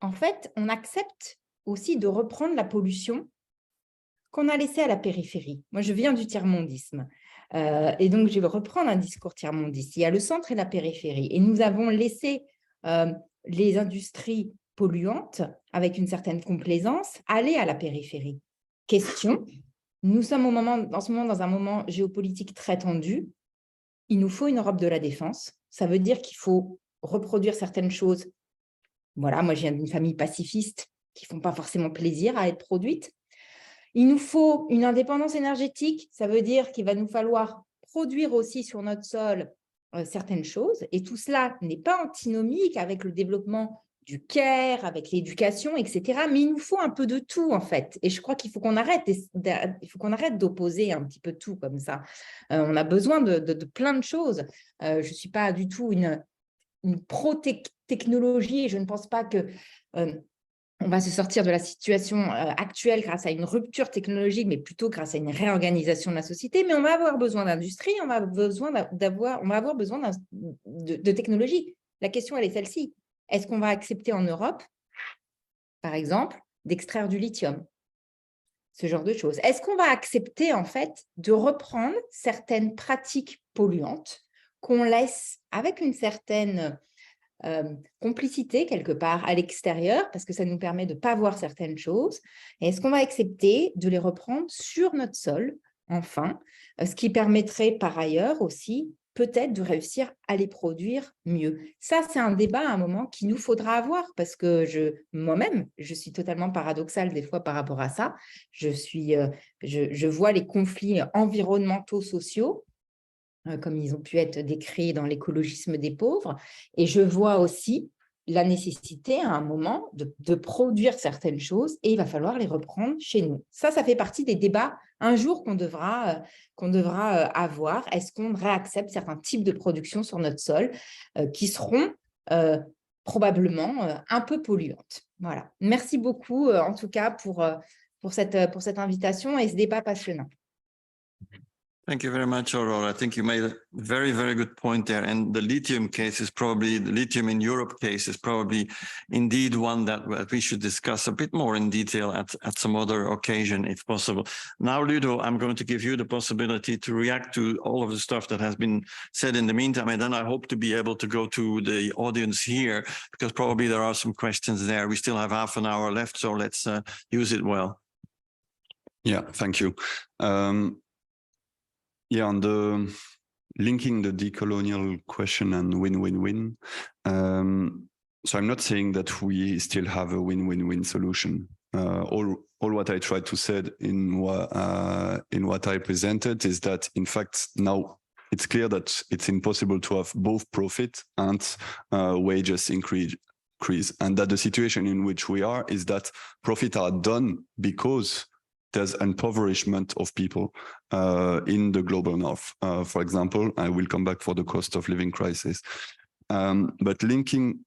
en fait, on accepte aussi de reprendre la pollution qu'on a laissée à la périphérie? Moi, je viens du tiers-mondisme. Et donc, je vais reprendre un discours tiers-mondiste. Il y a le centre et la périphérie. Et nous avons laissé les industries polluantes, avec une certaine complaisance, aller à la périphérie. Question, nous sommes en ce moment dans un moment géopolitique très tendu. Il nous faut une Europe de la défense. Ça veut dire qu'il faut reproduire certaines choses. Voilà, moi, je viens d'une famille pacifiste qui ne font pas forcément plaisir à être produites. Il nous faut une indépendance énergétique. Ça veut dire qu'il va nous falloir produire aussi sur notre sol certaines choses. Et tout cela n'est pas antinomique avec le développement du care, avec l'éducation, etc. Mais il nous faut un peu de tout, en fait. Et je crois qu'il faut qu'on arrête d'opposer un petit peu tout comme ça. On a besoin de plein de choses. Je ne suis pas du tout une pro-technologie. Je ne pense pas que on va se sortir de la situation actuelle grâce à une rupture technologique, mais plutôt grâce à une réorganisation de la société. Mais on va avoir besoin d'industrie, on va avoir besoin de technologie. La question, elle est celle-ci. Est-ce qu'on va accepter en Europe, par exemple, d'extraire du lithium, ce genre de choses. Est-ce qu'on va accepter en fait de reprendre certaines pratiques polluantes qu'on laisse avec une certaine complicité quelque part à l'extérieur, parce que ça nous permet de ne pas voir certaines choses, et est-ce qu'on va accepter de les reprendre sur notre sol, enfin, ce qui permettrait par ailleurs aussi peut-être de réussir à les produire mieux. Ça, c'est un débat à un moment qu'il nous faudra avoir, parce que moi-même, je suis totalement paradoxale des fois par rapport à ça. Je vois les conflits environnementaux, sociaux, comme ils ont pu être décrits dans l'écologisme des pauvres. Et je vois aussi la nécessité à un moment de produire certaines choses et il va falloir les reprendre chez nous. Ça fait partie des débats un jour qu'on devra avoir. Est-ce qu'on réaccepte certains types de production sur notre sol qui seront probablement un peu polluantes. Voilà. Merci beaucoup en tout cas pour cette invitation et ce débat passionnant. Thank you very much, Aurora. I think you made a very, very good point there. And the lithium case is probably, the lithium in Europe case is probably indeed one that we should discuss a bit more in detail at some other occasion, if possible. Now, Ludo, I'm going to give you the possibility to react to all of the stuff that has been said in the meantime. And then I hope to be able to go to the audience here, because probably there are some questions there. We still have half an hour left, so let's use it well. Yeah, thank you. Yeah, on the linking the decolonial question and win-win-win. So I'm not saying that we still have a win-win-win solution. All what I tried to say in what I presented is that, in fact, now it's clear that it's impossible to have both profit and wages increase, and that the situation in which we are is that profit are done because there's impoverishment of people in the global north. For example, I will come back for the cost of living crisis. But linking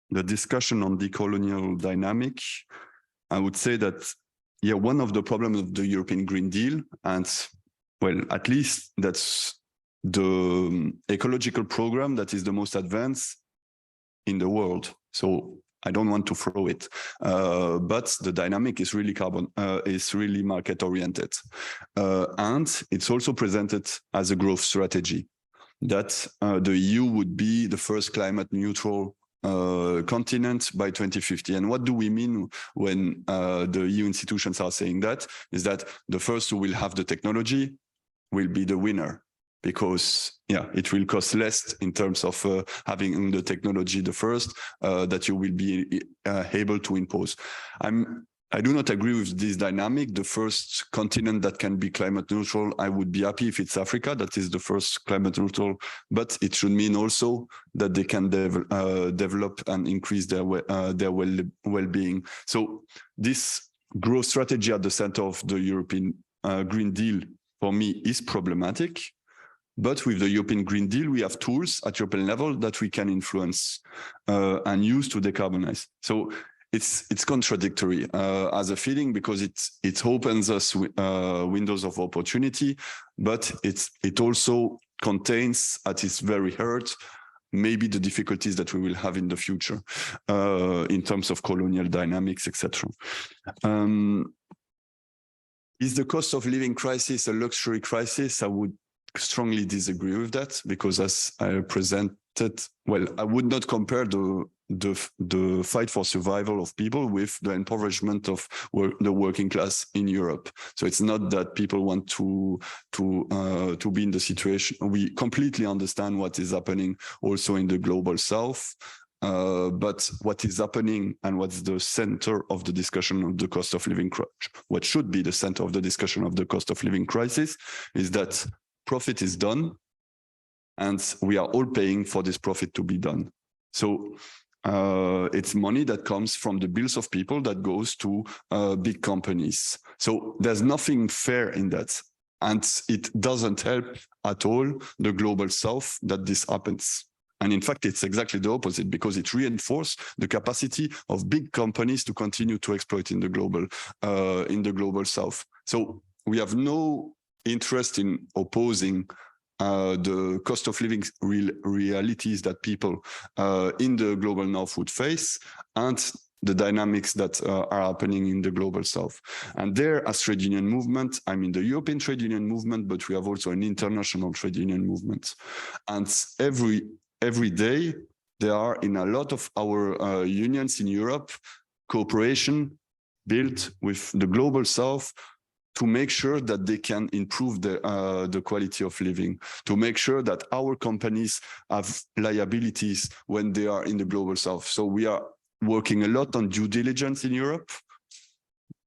the discussion on decolonial dynamic, I would say that, yeah, one of the problems of the European Green Deal, and well, at least that's the ecological program that is the most advanced in the world. So I don't want to throw it, but the dynamic is really market oriented, and it's also presented as a growth strategy that the EU would be the first climate neutral continent by 2050. And what do we mean when the EU institutions are saying that? Is that the first who will have the technology will be the winner, because yeah, it will cost less in terms of having the technology the first that you will be able to impose. I do not agree with this dynamic. The first continent that can be climate neutral, I would be happy if it's Africa, that is the first climate neutral, but it should mean also that they can develop and increase their well-being. So this growth strategy at the center of the European Green Deal, for me, is problematic. But with the European Green Deal, we have tools at European level that we can influence and use to decarbonize. So it's contradictory as a feeling, because it opens us windows of opportunity, but it also contains at its very heart maybe the difficulties that we will have in the future in terms of colonial dynamics, etc. Is the cost of living crisis a luxury crisis? I would strongly disagree with that, because as I presented, well, I would not compare the fight for survival of people with the impoverishment of the working class in Europe. So it's not that people want to be in the situation. We completely understand what is happening also in the global south. But what is happening and what's the center of the discussion of the cost of living, what should be the center of the discussion of the cost of living crisis, is that profit is done, and we are all paying for this profit to be done. So it's money that comes from the bills of people that goes to big companies. So there's nothing fair in that. And it doesn't help at all the global south that this happens. And in fact, it's exactly the opposite, because it reinforces the capacity of big companies to continue to exploit in the global south. So we have no interest in opposing the cost of living realities that people in the global north would face, and the dynamics that are happening in the global south. And there, as trade union movement, I mean the European trade union movement, but we have also an international trade union movement. And every day, there are in a lot of our unions in Europe, cooperation built with the global south to make sure that they can improve the quality of living, to make sure that our companies have liabilities when they are in the global south. So we are working a lot on due diligence in Europe.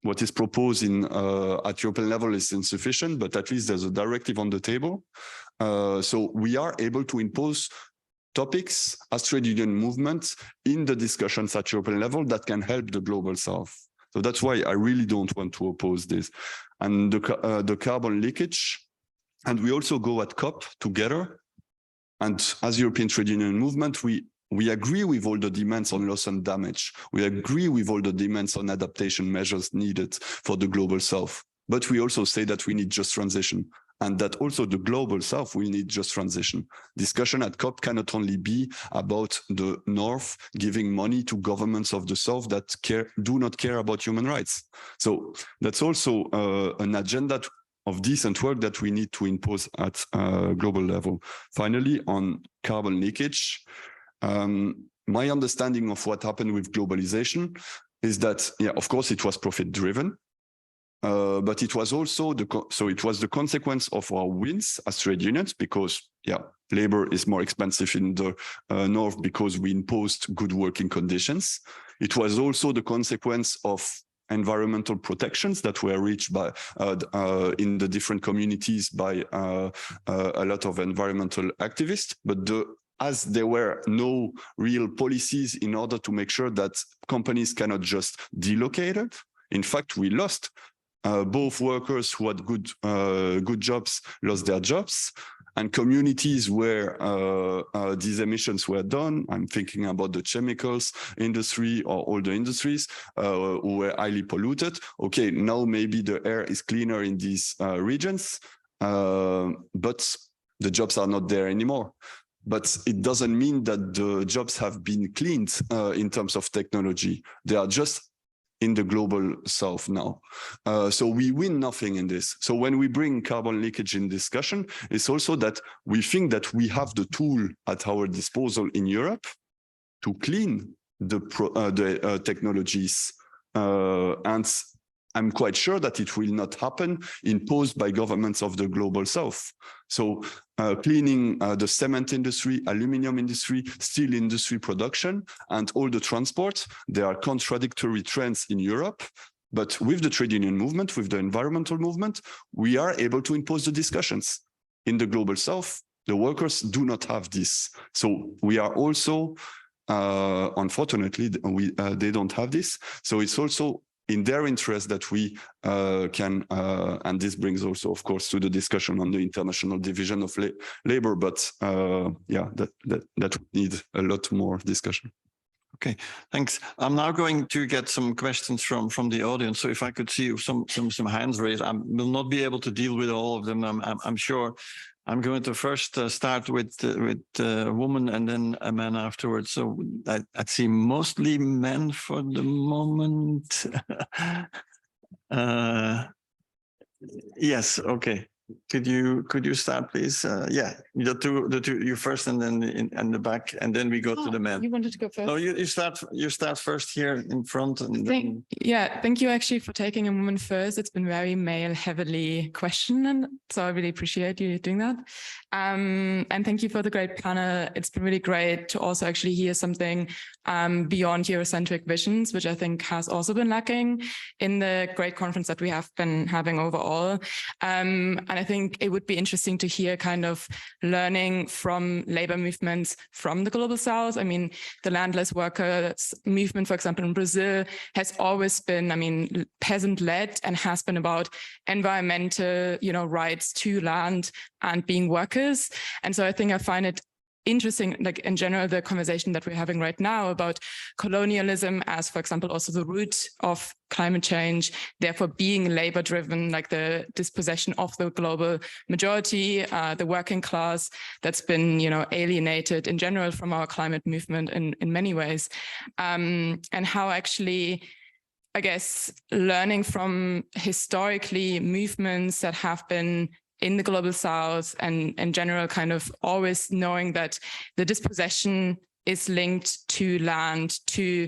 What is proposed at European level is insufficient, but at least there's a directive on the table. So we are able to impose topics as trade union movements in the discussions at European level that can help the global south. So that's why I really don't want to oppose this. And the carbon leakage, and we also go at COP together. And as European trade union movement, we agree with all the demands on loss and damage. We agree with all the demands on adaptation measures needed for the global south. But we also say that we need just transition, and that also the global south, we need just transition. Discussion at COP cannot only be about the north giving money to governments of the south that do not care about human rights. So that's also an agenda of decent work that we need to impose at global level. Finally, on carbon leakage, my understanding of what happened with globalization is that, yeah, of course, it was profit-driven. But it was also the consequence of our wins as trade unions, because labor is more expensive in the north because we imposed good working conditions. It was also the consequence of environmental protections that were reached by in the different communities by a lot of environmental activists. But as there were no real policies in order to make sure that companies cannot just delocate it, in fact, we lost. Both workers who had good jobs lost their jobs, and communities where these emissions were done, I'm thinking about the chemicals industry or all the industries who were highly polluted. Okay, now maybe the air is cleaner in these regions, but the jobs are not there anymore. But it doesn't mean that the jobs have been cleaned in terms of technology. They are just in the global south now. So we win nothing in this. So when we bring carbon leakage in discussion, it's also that we think that we have the tool at our disposal in Europe to clean the technologies. And I'm quite sure that it will not happen imposed by governments of the global south. So cleaning the cement industry, aluminum industry, steel industry production, and all the transport, there are contradictory trends in Europe. But with the trade union movement, with the environmental movement, we are able to impose the discussions. In the global south, the workers do not have this. So we are also, unfortunately, they don't have this. So it's also in their interest that we can, and this brings also, of course, to the discussion on the international division of labor, but that would need a lot more discussion. Okay, thanks. I'm now going to get some questions from the audience. So if I could see some hands raised, I will not be able to deal with all of them, I'm sure. I'm going to first start with a woman and then a man afterwards. So I'd see mostly men for the moment. Yes, okay. Could you start, please? Yeah, the two, you first, and then in the back, and then we go to the men. You wanted to go first? No, you start first here in front. And thank you actually for taking a woman first. It's been very male heavily questioned, so I really appreciate you doing that. And thank you for the great panel. It's been really great to also actually hear something beyond Eurocentric visions, which I think has also been lacking in the great conference that we have been having overall. And I think it would be interesting to hear kind of learning from labor movements from the global south. I mean, the landless workers movement, for example, in Brazil has always been, peasant-led and has been about environmental, rights to land and being workers. And so I think I find it interesting, like in general, the conversation that we're having right now about colonialism as, for example, also the root of climate change, therefore being labor driven, like the dispossession of the global majority, the working class that's been, you know, alienated in general from our climate movement in many ways, and how actually, I guess, learning from historically movements that have been in the global south and in general, kind of always knowing that the dispossession is linked to land, to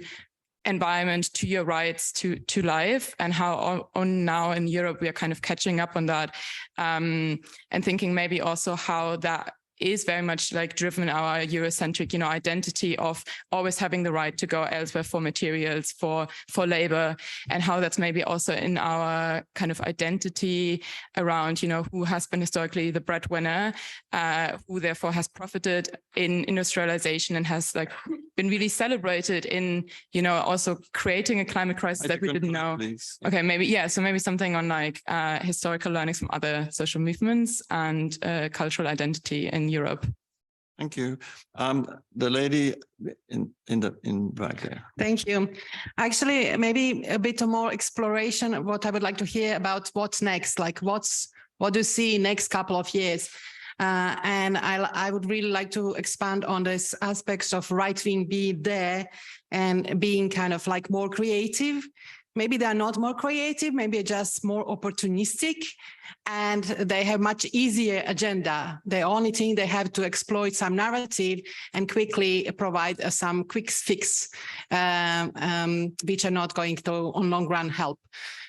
environment, to your rights, to life, and how on now in Europe we are kind of catching up on that, and thinking maybe also how that is very much like driven our Eurocentric, you know, identity of always having the right to go elsewhere for materials, for labor, and how that's maybe also in our kind of identity around, you know, who has been historically the breadwinner, who therefore has profited in industrialization and has like been really celebrated in, you know, also creating a climate crisis that we didn't know. Please. Okay, maybe, yeah, so maybe something on like historical learnings from other social movements and cultural identity in Europe. Thank you. The lady in back there. Thank you. Actually, maybe a bit more exploration of what I would like to hear about what's next, like what do you see next couple of years? And I would really like to expand on this aspects of right-wing being there and being kind of like more creative. Maybe they're not more creative, maybe just more opportunistic, and they have much easier agenda. The only thing they have to exploit some narrative and quickly provide some quick fix, which are not going to on long run help.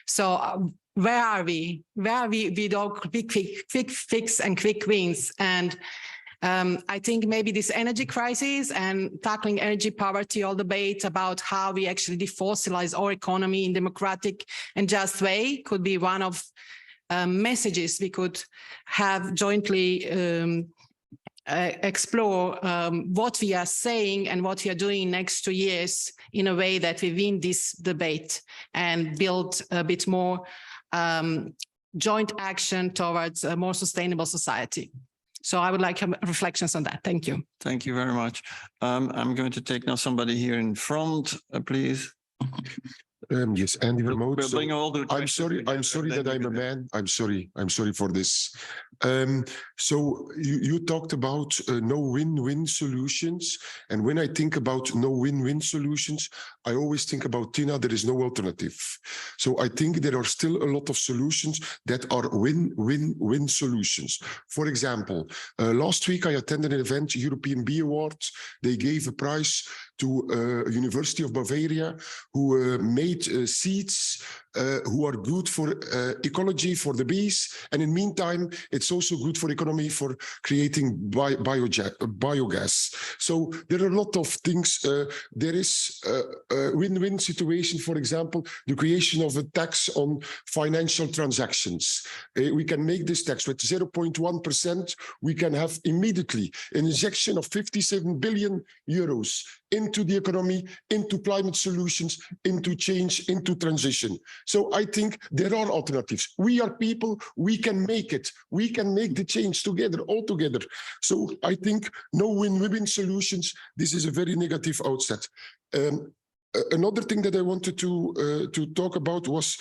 So where are we? Where are we with all quick fix and quick wins? And I think maybe this energy crisis and tackling energy poverty, all debate about how we actually defossilize our economy in democratic and just way could be one of messages we could have jointly explore what we are saying and what we are doing next 2 years in a way that we win this debate and build a bit more joint action towards a more sustainable society. So I would like reflections on that. Thank you. Thank you very much. I'm going to take now somebody here in front, please. Yes, Andy Vermoot. We'll bring all the I'm sorry that I'm a man. I'm sorry for this. So you talked about no win-win solutions. And when I think about no win-win solutions, I always think about, Tina, there is no alternative. So I think there are still a lot of solutions that are win-win-win solutions. For example, last week I attended an event, European Bee Awards. They gave a prize to University of Bavaria, who made seeds who are good for ecology, for the bees. And in the meantime, it's also good for economy, for creating biogas. So there are a lot of things. There is a win-win situation, for example, the creation of a tax on financial transactions. We can make this tax with 0.1%. We can have immediately an injection of 57 billion euros into the economy, into climate solutions, into change, into transition. So I think there are alternatives. We are people, we can make it. We can make the change together, all together. So I think no win-win solutions. This is a very negative outset. Another thing that I wanted to talk about was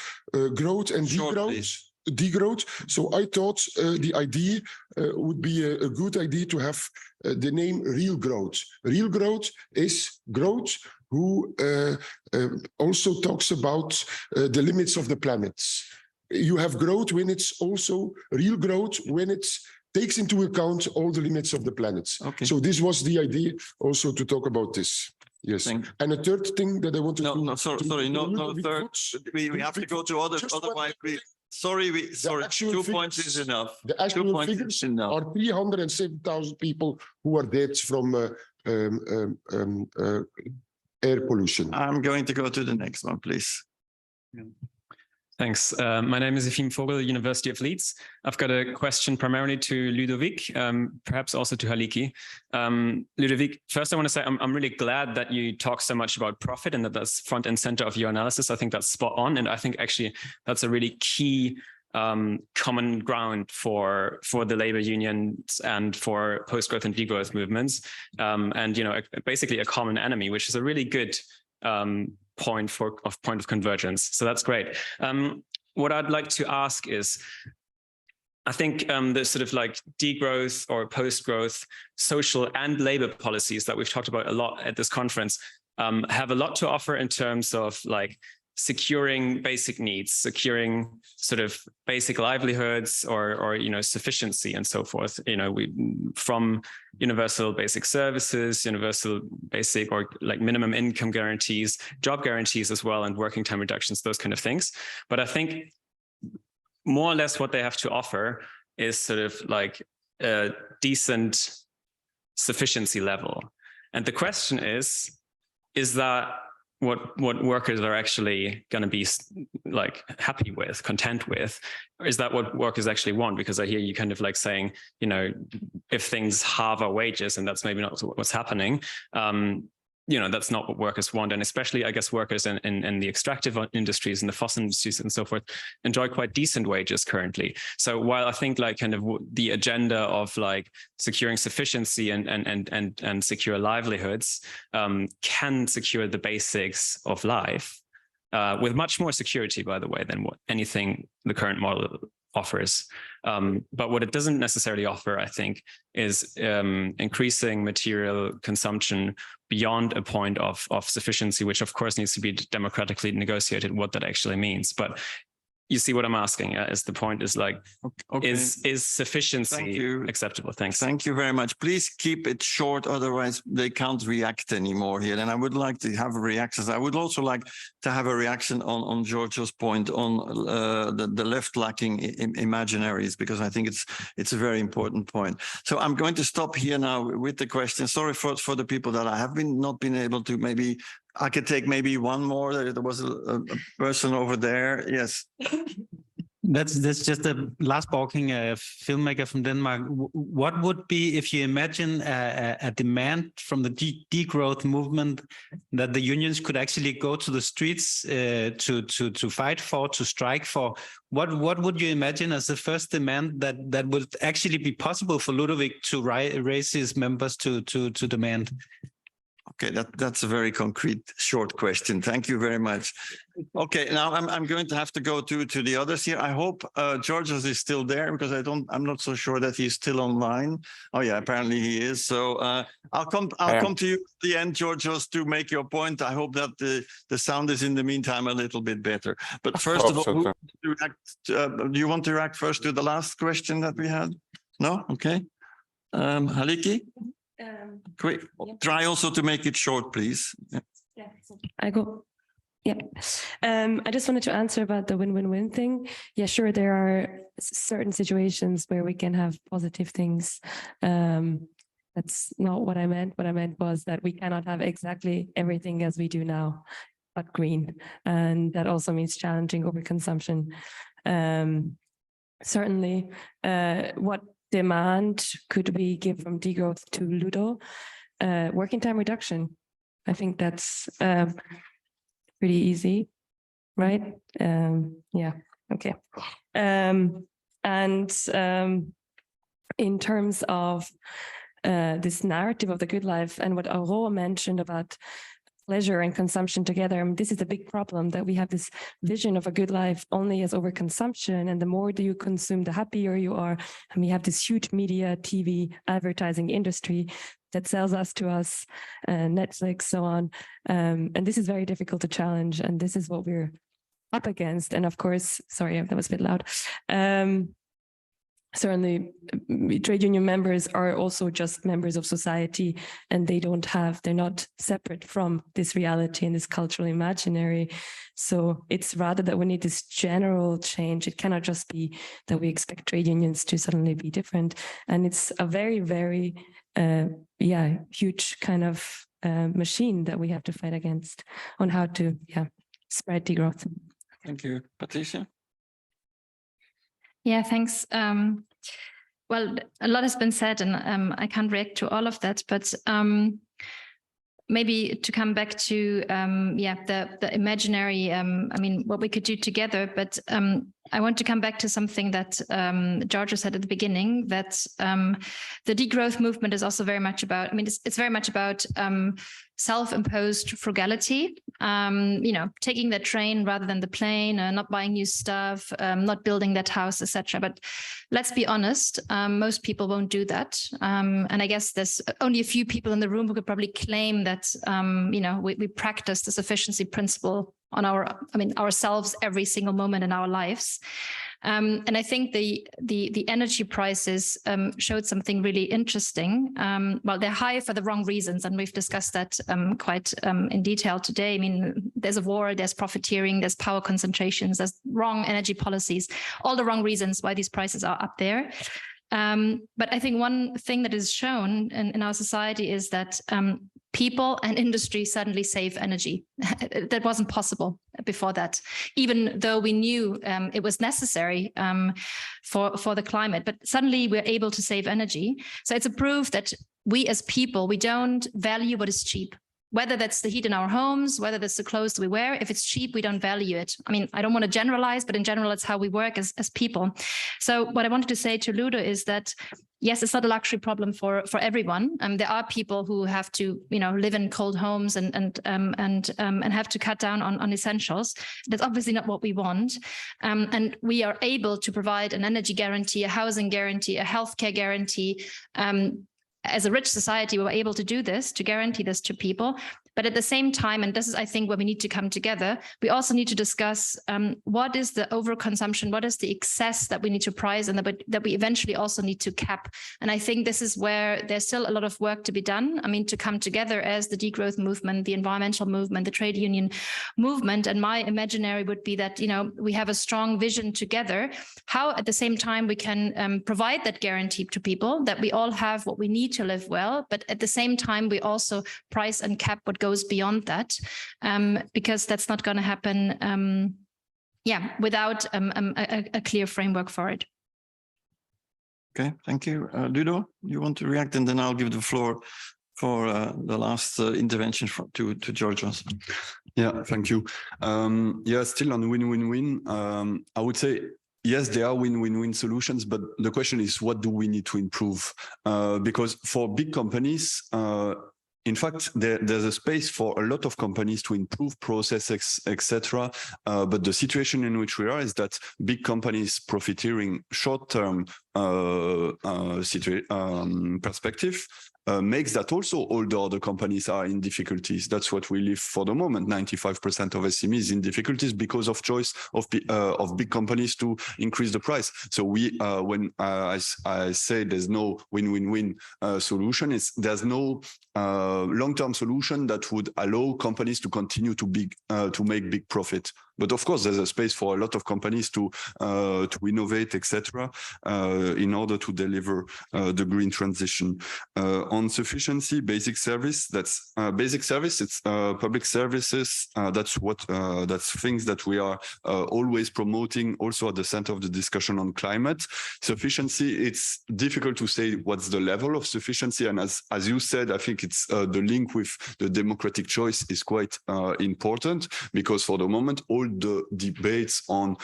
growth and degrowth. So I thought the idea would be a good idea to have the name real growth. Real growth is growth who also talks about the limits of the planet. You have growth when it's also real growth, when it takes into account all the limits of the planet. Okay. So this was the idea also to talk about this. Yes. And a third thing that I wanted to... No, third. We have to go to others, otherwise we... Sorry, 2 points is enough. The actual figures are 307,000 people who are dead from air pollution. I'm going to go to the next one, please. Yeah. Thanks. My name is Efim Vogel, University of Leeds. I've got a question primarily to Ludovic, perhaps also to Haliki. Ludovic, first I want to say I'm really glad that you talk so much about profit and that that's front and center of your analysis. I think that's spot on. And I think actually that's a really key common ground for the labor unions and for post-growth and degrowth movements, and basically a common enemy, which is a really good point of convergence. So that's great. What I'd like to ask is, I think the sort of like degrowth or post-growth social and labor policies that we've talked about a lot at this conference have a lot to offer in terms of like securing basic needs, securing sort of basic livelihoods or sufficiency and so forth. From universal basic services, universal basic or like minimum income guarantees, job guarantees as well, and working time reductions, those kind of things. But I think more or less what they have to offer is sort of like a decent sufficiency level. And the question is that what workers are actually going to be like happy with, content with? Or is that what workers actually want? Because I hear you kind of like saying, if things halve our wages, and that's maybe not what's happening, that's not what workers want. And especially, I guess, workers in the extractive industries and the fossil industries and so forth enjoy quite decent wages currently. So while I think like kind of the agenda of like securing sufficiency and secure livelihoods can secure the basics of life with much more security, by the way, than what anything the current model offers. But what it doesn't necessarily offer, I think, is increasing material consumption beyond a point of sufficiency, which of course needs to be democratically negotiated, what that actually means. But you see what I'm asking, is the point is like, okay. Is sufficiency acceptable? Thanks. Thank you very much. Please keep it short, otherwise they can't react anymore here. And I would like to have reactions. I would also like to have a reaction on Giorgio's point on the left lacking imaginaries, because I think it's a very important point. So I'm going to stop here now with the question. Sorry for the people that I have not been able to. Maybe I could take maybe one more. There was a person over there. Yes. That's just a Lars Borking, a filmmaker from Denmark. What would be, if you imagine a demand from the degrowth movement, that the unions could actually go to the streets to fight for, to strike for? What would you imagine as the first demand that would actually be possible for Ludovic to raise his members to demand? Okay, that's a very concrete, short question. Thank you very much. Okay, now I'm going to have to go to the others here. I hope Georgios is still there, because I'm not so sure that he's still online. Oh yeah, apparently he is. So I'll come to you at the end, Georgios, to make your point. I hope that the sound is in the meantime a little bit better. But first of all, do you want to react first to the last question that we had? No? Okay. Haliki? Quick. Try also to make it short, please. Yeah. I go. Yeah. I just wanted to answer about the win-win-win thing. Yeah, sure. There are certain situations where we can have positive things. That's not what I meant. What I meant was that we cannot have exactly everything as we do now, but green. And that also means challenging overconsumption. Certainly, what demand could we give from degrowth to Ludo? Working time reduction. I think that's pretty easy, right? Yeah, okay. And in terms of this narrative of the good life and what Aurore mentioned about pleasure and consumption together, I mean, this is a big problem, that we have this vision of a good life only as overconsumption, and the more do you consume, the happier you are. And we have this huge media, TV, advertising industry that sells us to us, Netflix, so on. And this is very difficult to challenge, and this is what we're up against. And of course, sorry, that was a bit loud. Certainly, trade union members are also just members of society, and they're not separate from this reality and this cultural imaginary. So it's rather that we need this general change. It cannot just be that we expect trade unions to suddenly be different. And it's a very, very, huge kind of machine that we have to fight against on how to, spread degrowth. Thank you. Patricia? Yeah, thanks. Well, a lot has been said, and I can't react to all of that, but maybe to come back to the imaginary, I mean, what we could do together. But I want to come back to something that Giorgio said at the beginning, that the degrowth movement is also very much about, I mean, it's very much about self-imposed frugality, taking the train rather than the plane, not buying new stuff, not building that house, etc. But let's be honest, most people won't do that. And I guess there's only a few people in the room who could probably claim that, we practice the sufficiency principle on ourselves every single moment in our lives. And I think the energy prices showed something really interesting. Well, they're high for the wrong reasons, and we've discussed that quite in detail today. I mean, there's a war, there's profiteering, there's power concentrations, there's wrong energy policies, all the wrong reasons why these prices are up there. But I think one thing that is shown in our society is that people and industry suddenly save energy. That wasn't possible before that, even though we knew it was necessary for the climate. But suddenly we're able to save energy. So it's a proof that we as people, we don't value what is cheap. Whether that's the heat in our homes, whether that's the clothes we wear, if it's cheap, we don't value it. I mean, I don't want to generalize, but in general, it's how we work as people. So what I wanted to say to Ludo is that, yes, it's not a luxury problem for everyone. There are people who have to, live in cold homes and have to cut down on essentials. That's obviously not what we want. And we are able to provide an energy guarantee, a housing guarantee, a healthcare guarantee. As a rich society, we were able to do this, to guarantee this to people. But at the same time, and this is, I think, where we need to come together, we also need to discuss what is the overconsumption, what is the excess that we need to price and that we eventually also need to cap. And I think this is where there's still a lot of work to be done. I mean, to come together as the degrowth movement, the environmental movement, the trade union movement. And my imaginary would be that, we have a strong vision together, how at the same time we can provide that guarantee to people that we all have what we need to live well. But at the same time, we also price and cap what goes beyond that, because that's not going to happen, without a clear framework for it. Okay, thank you. Ludo, you want to react, and then I'll give the floor for the last intervention to Georgios. Yeah, thank you. Still on win-win-win. I would say, yes, there are win-win-win solutions, but the question is, what do we need to improve? Because for big companies, in fact, there's a space for a lot of companies to improve processes, etc. But the situation in which we are is that big companies profiteering short-term perspective makes that also all the other companies are in difficulties. That's what we live for the moment. 95% of SMEs in difficulties because of choice of big companies to increase the price. So when I say there's no win-win-win solution, there's no long-term solution that would allow companies to continue to make big profit. But of course, there's a space for a lot of companies to innovate, etc., in order to deliver the green transition. On sufficiency, basic service. That's basic service. It's public services. That's things that we are always promoting. Also at the center of the discussion on climate sufficiency. It's difficult to say what's the level of sufficiency, and as you said, I think it's the link with the democratic choice is quite important, because for the moment all the debates on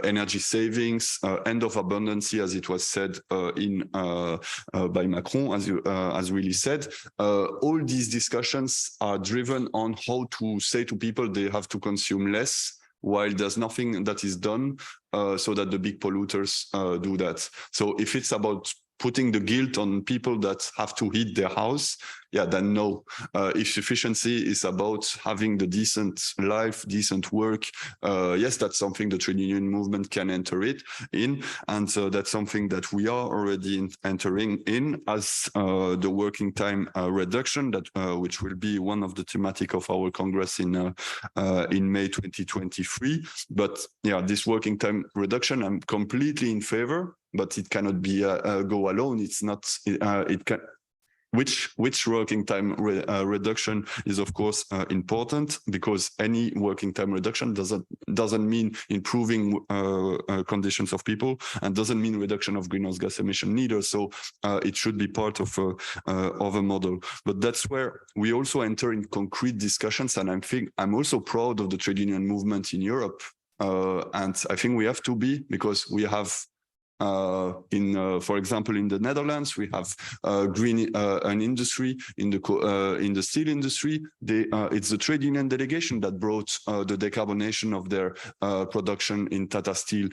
energy savings, end of abundancy, as it was said by Macron, as really said, all these discussions are driven on how to say to people they have to consume less, while there's nothing that is done so that the big polluters do that. So if it's about putting the guilt on people that have to heat their house, then no. If sufficiency is about having the decent life, decent work, yes, that's something the trade union movement can enter in, and that's something that we are already entering in as the working time reduction, that which will be one of the thematic of our Congress in May 2023. But this working time reduction, I'm completely in favor, but it cannot be go alone. It's not. It can. Which working time reduction is of course important, because any working time reduction doesn't mean improving conditions of people, and doesn't mean reduction of greenhouse gas emission neither. So it should be part of a model. But that's where we also enter in concrete discussions, and I'm also proud of the trade union movement in Europe. And I think we have to be, because we have for example, in the Netherlands, we have an industry in the steel industry. It's the trade union delegation that brought the decarbonation of their production in Tata Steel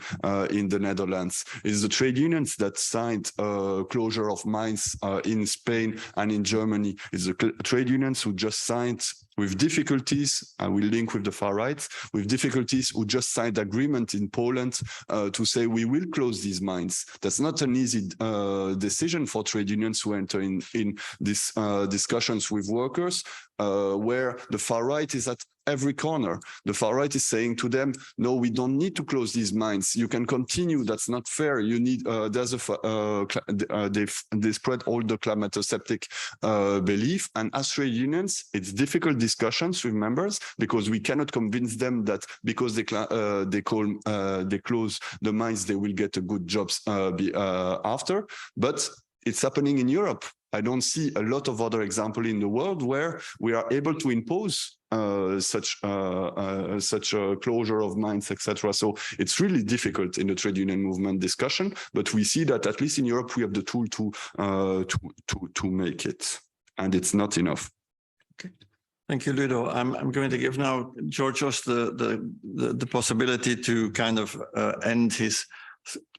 in the Netherlands. It's the trade unions that signed closure of mines in Spain and in Germany. It's the trade unions who just signed, with difficulties, and we link with the far right, with difficulties, who just signed agreement in Poland to say we will close these mines. That's not an easy decision for trade unions who enter in these discussions with workers, where the far right is at every corner. The far right is saying to them, no, we don't need to close these mines. You can continue. That's not fair. You need, they spread all the climato-sceptic belief. And as trade unions, it's difficult discussions with members, because we cannot convince them that because they close the mines, they will get a good jobs after. But it's happening in Europe. I don't see a lot of other examples in the world where we are able to impose such a closure of mines, etc. So it's really difficult in the trade union movement discussion, but we see that at least in Europe we have the tool to make it, and it's not enough. Okay. Thank you, Ludo. I'm going to give now Georgios the possibility to kind of end his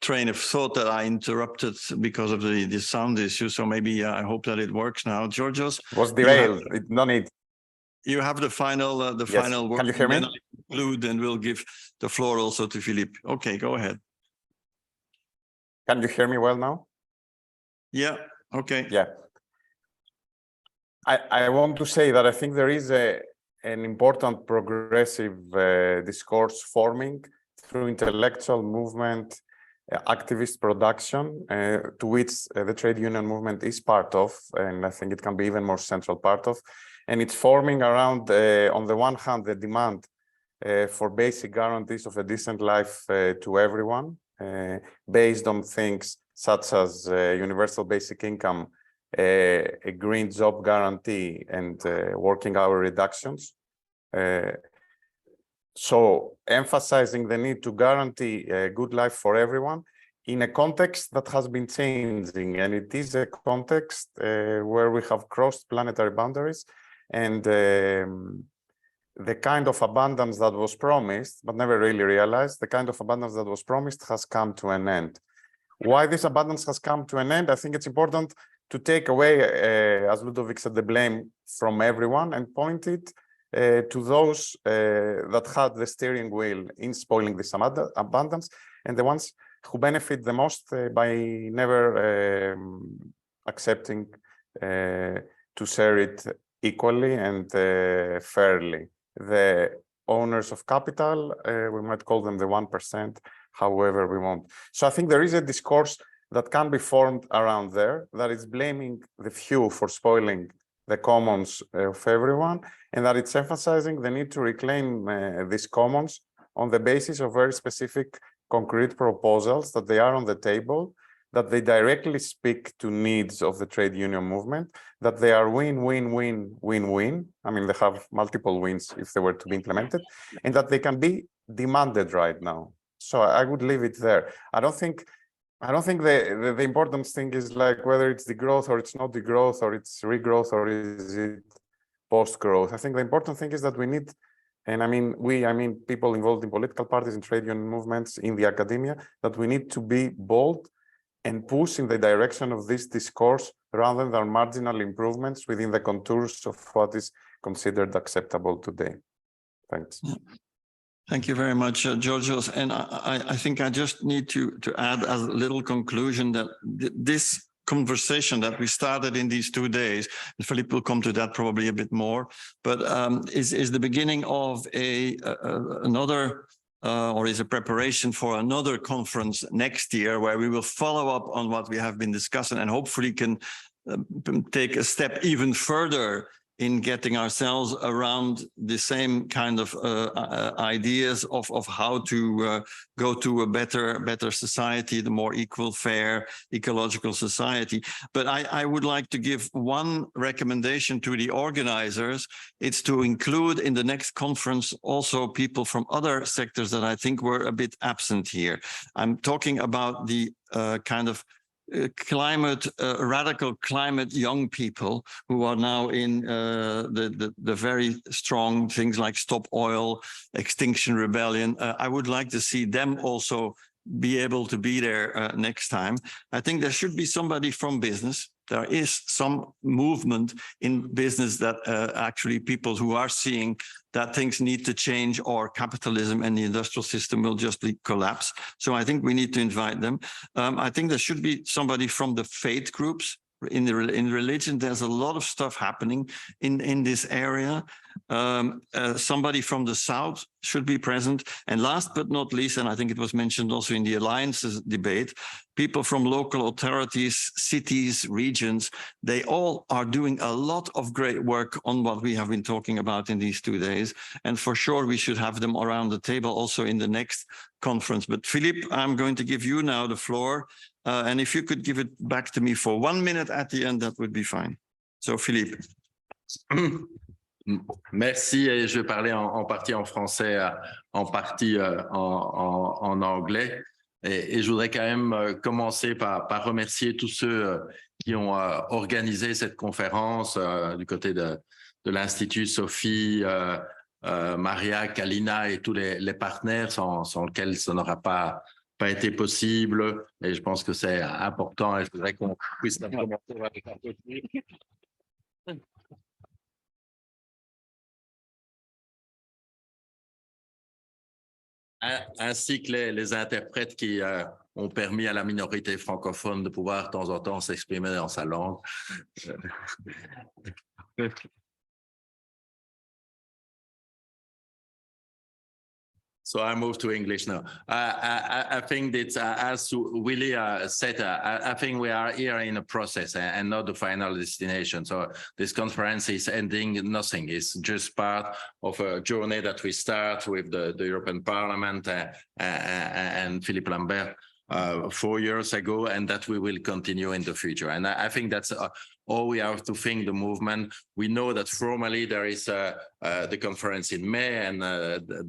train of thought that I interrupted because of the sound issue. So maybe I hope that it works now. Georgios was derailed. No need. You have the final final word. Can you hear me? And I conclude, and we'll give the floor also to Philippe. Okay, go ahead. Can you hear me well now? Yeah. Okay. Yeah. I want to say that I think there is an important progressive discourse forming through intellectual movement, activist production, to which the trade union movement is part of, and I think it can be even more central part of. And it's forming around, on the one hand, the demand for basic guarantees of a decent life to everyone, based on things such as universal basic income, a green job guarantee, and working hour reductions. So emphasizing the need to guarantee a good life for everyone in a context that has been changing. And it is a context where we have crossed planetary boundaries, and the kind of abundance that was promised, but never really realized, the kind of abundance that was promised has come to an end. Why this abundance has come to an end? I think it's important to take away, as Ludovic said, the blame from everyone and point it to those that had the steering wheel in spoiling this abundance, and the ones who benefit the most by never accepting to share it equally and fairly. The owners of capital, we might call them the 1%, however we want. So I think there is a discourse that can be formed around there that is blaming the few for spoiling the commons of everyone, and that it's emphasizing the need to reclaim these commons on the basis of very specific concrete proposals, that they are on the table, that they directly speak to needs of the trade union movement, that they are win-win-win-win-win. I mean, they have multiple wins if they were to be implemented, and that they can be demanded right now. So I would leave it there. I don't think the important thing is like whether it's degrowth or it's not degrowth, or it's regrowth or is it post-growth. I think the important thing is that we need, and I mean people involved in political parties and trade union movements in the academia, that we need to be bold and push in the direction of this discourse rather than marginal improvements within the contours of what is considered acceptable today. Thanks. Yeah. Thank you very much, Georgios. And I think I just need to add as a little conclusion that this conversation that we started in these 2 days, and Philippe will come to that probably a bit more, but is the beginning of another or is a preparation for another conference next year, where we will follow up on what we have been discussing and hopefully can take a step even further in getting ourselves around the same kind of ideas of how to go to a better society, the more equal, fair, ecological society. But I would like to give one recommendation to the organizers. It's to include in the next conference also people from other sectors that I think were a bit absent here. I'm talking about the kind of radical climate young people who are now in the very strong things like Stop Oil, Extinction Rebellion. I would like to see them also be able to be there next time. I think there should be somebody from business. There is some movement in business that actually people who are seeing that things need to change or capitalism and the industrial system will just collapse. So I think we need to invite them. I think there should be somebody from the faith groups. In religion, there's a lot of stuff happening in this area. Somebody from the South should be present. And last but not least, and I think it was mentioned also in the alliances debate, people from local authorities, cities, regions, they all are doing a lot of great work on what we have been talking about in these 2 days. And for sure, we should have them around the table also in the next conference. But Philippe, I'm going to give you now the floor. And if you could give it back to me for 1 minute at the end, that would be fine. So Philippe. Merci, et je vais parler en partie en français, en partie en anglais. Et je voudrais quand même commencer par remercier tous ceux qui ont organisé cette conférence du côté de l'Institut Sophie, Maria, Kalina et tous les partenaires sans lesquels ça n'aura pas été possible. Et je pense que c'est important et je voudrais qu'on puisse la commenter avec un peu de bruit. Ainsi que les interprètes qui ont permis à la minorité francophone de pouvoir de temps en temps s'exprimer dans sa langue. So I move to English now. I think that, as Willie said, I think we are here in a process and not the final destination. So this conference is ending nothing. It's just part of a journey that we start with the European Parliament and Philippe Lambert 4 years ago, and that we will continue in the future. And I think that's all we have to think the movement. We know that formally there is the conference in May, and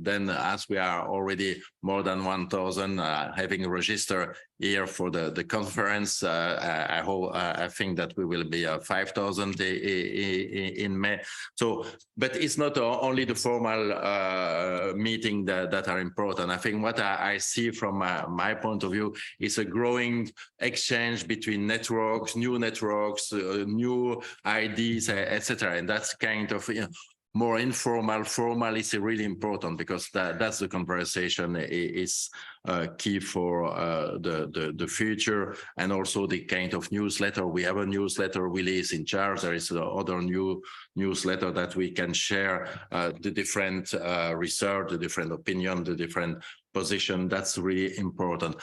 then as we are already more than 1,000 having registered here for the conference, I think that we will be 5,000 in May. So, but it's not only the formal meeting that are important. I think what I see from my point of view is a growing exchange between networks, new new ideas, etc. And that's kind of more informal. Formal is really important because that's the conversation is key for the future, and also the kind of newsletter. We have a newsletter release in charge. There is other new newsletter that we can share the different research, the different opinion, the different position. That's really important.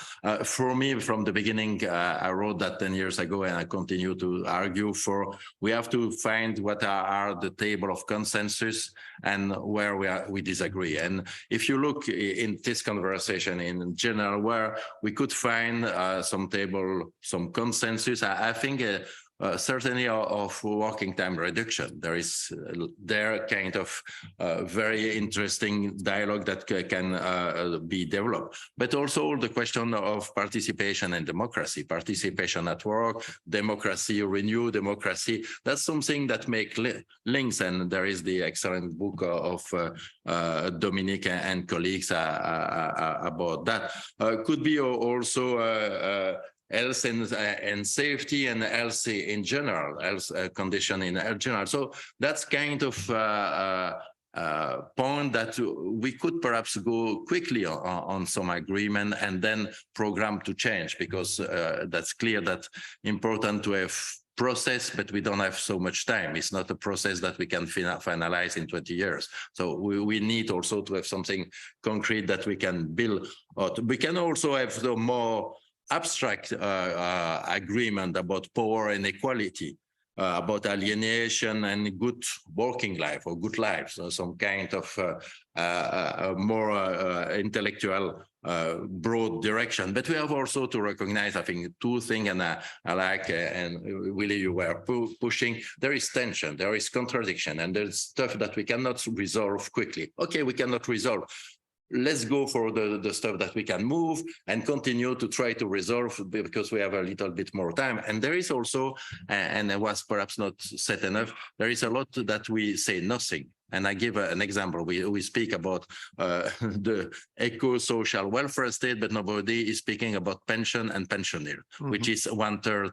For me, from the beginning, I wrote that 10 years ago, and I continue to argue for, we have to find what are the table of consensus and where we disagree. And if you look in this conversation in general, where we could find some consensus, I think certainly of working time reduction. There is kind of very interesting dialogue that can be developed, but also the question of participation and democracy, participation at work, democracy, renew democracy. That's something that make links, and there is the excellent book of Dominique and colleagues about that. Could be also health and safety, and health in general, health condition in general. So that's kind of point that we could perhaps go quickly on some agreement and then program to change, because that's clear that important to have process, but we don't have so much time. It's not a process that we can finalize in 20 years. So we need also to have something concrete that we can build. We can also have the more abstract agreement about power and equality. about alienation and good working life or good life, so some kind of more intellectual broad direction. But we have also to recognize, I think, two things, and I like, and Willie, you were pushing, there is tension, there is contradiction, and there's stuff that we cannot resolve quickly. Okay, we cannot resolve. Let's go for the stuff that we can move and continue to try to resolve, because we have a little bit more time. And there is also, and it was perhaps not said enough, there is a lot that we say nothing. And I give an example. We speak about the eco-social welfare state, but nobody is speaking about pension and pensioner, which is 1/3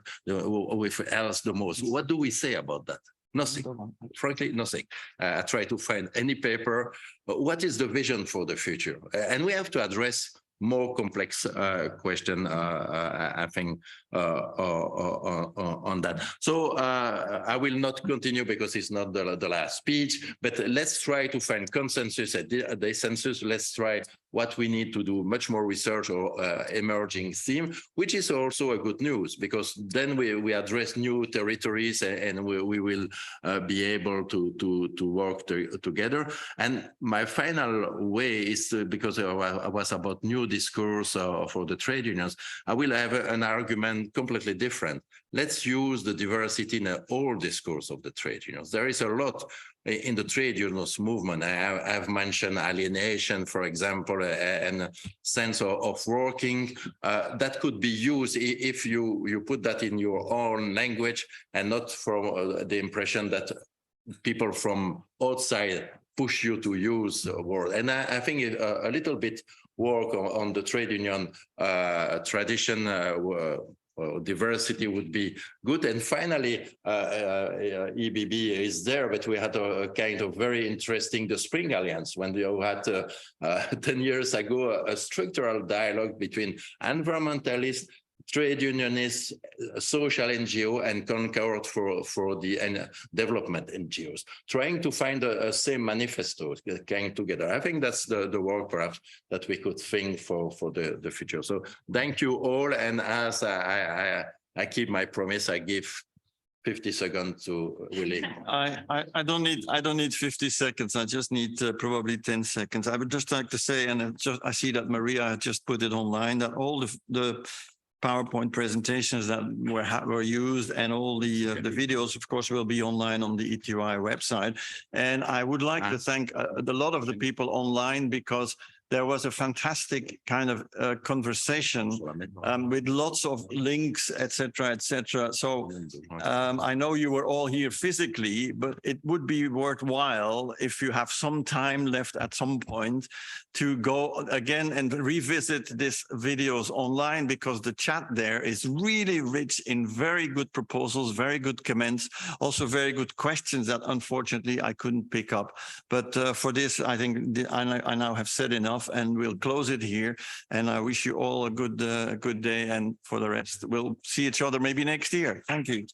with else the most. What do we say about that? Nothing, frankly, nothing. I try to find any paper. What is the vision for the future? And we have to address more complex question, I think, on that. So I will not continue because it's not the last speech, but let's try to find consensus at the census. Let's try what we need to do, much more research or emerging theme, which is also a good news, because then we address new territories, and we will be able to work together. And my final way is because I was about new discourse for the trade unions, I will have an argument completely different. Let's use the diversity in the whole discourse of the trade unions. There is a lot in the trade unions movement. I've mentioned alienation, for example, and sense of working that could be used if you put that in your own language, and not from the impression that people from outside push you to use the word. And I think a little bit work on the trade union tradition, diversity would be good. And finally, EBB is there, but we had a kind of very interesting, the Spring Alliance, when we had 10 years ago, a structural dialogue between environmentalists, trade unionists, social NGO, and Concord for the development NGOs, trying to find a same manifesto came together. I think that's the work perhaps that we could think for the future. So thank you all. And as I keep my promise, I give 50 seconds to Willie. I don't need 50 seconds. I just need probably 10 seconds. I would just like to say, and I see that Maria had just put it online, that all the PowerPoint presentations that were used and all the videos, of course, will be online on the ETY website. And I would like to thank a lot of the people online, because there was a fantastic kind of conversation with lots of links, etc., etc. So I know you were all here physically, but it would be worthwhile if you have some time left at some point to go again and revisit these videos online, because the chat there is really rich in very good proposals, very good comments, also very good questions that unfortunately I couldn't pick up. But for this, I think I now have said enough, and we'll close it here. And I wish you all a good day. And for the rest, we'll see each other maybe next year. Thank you.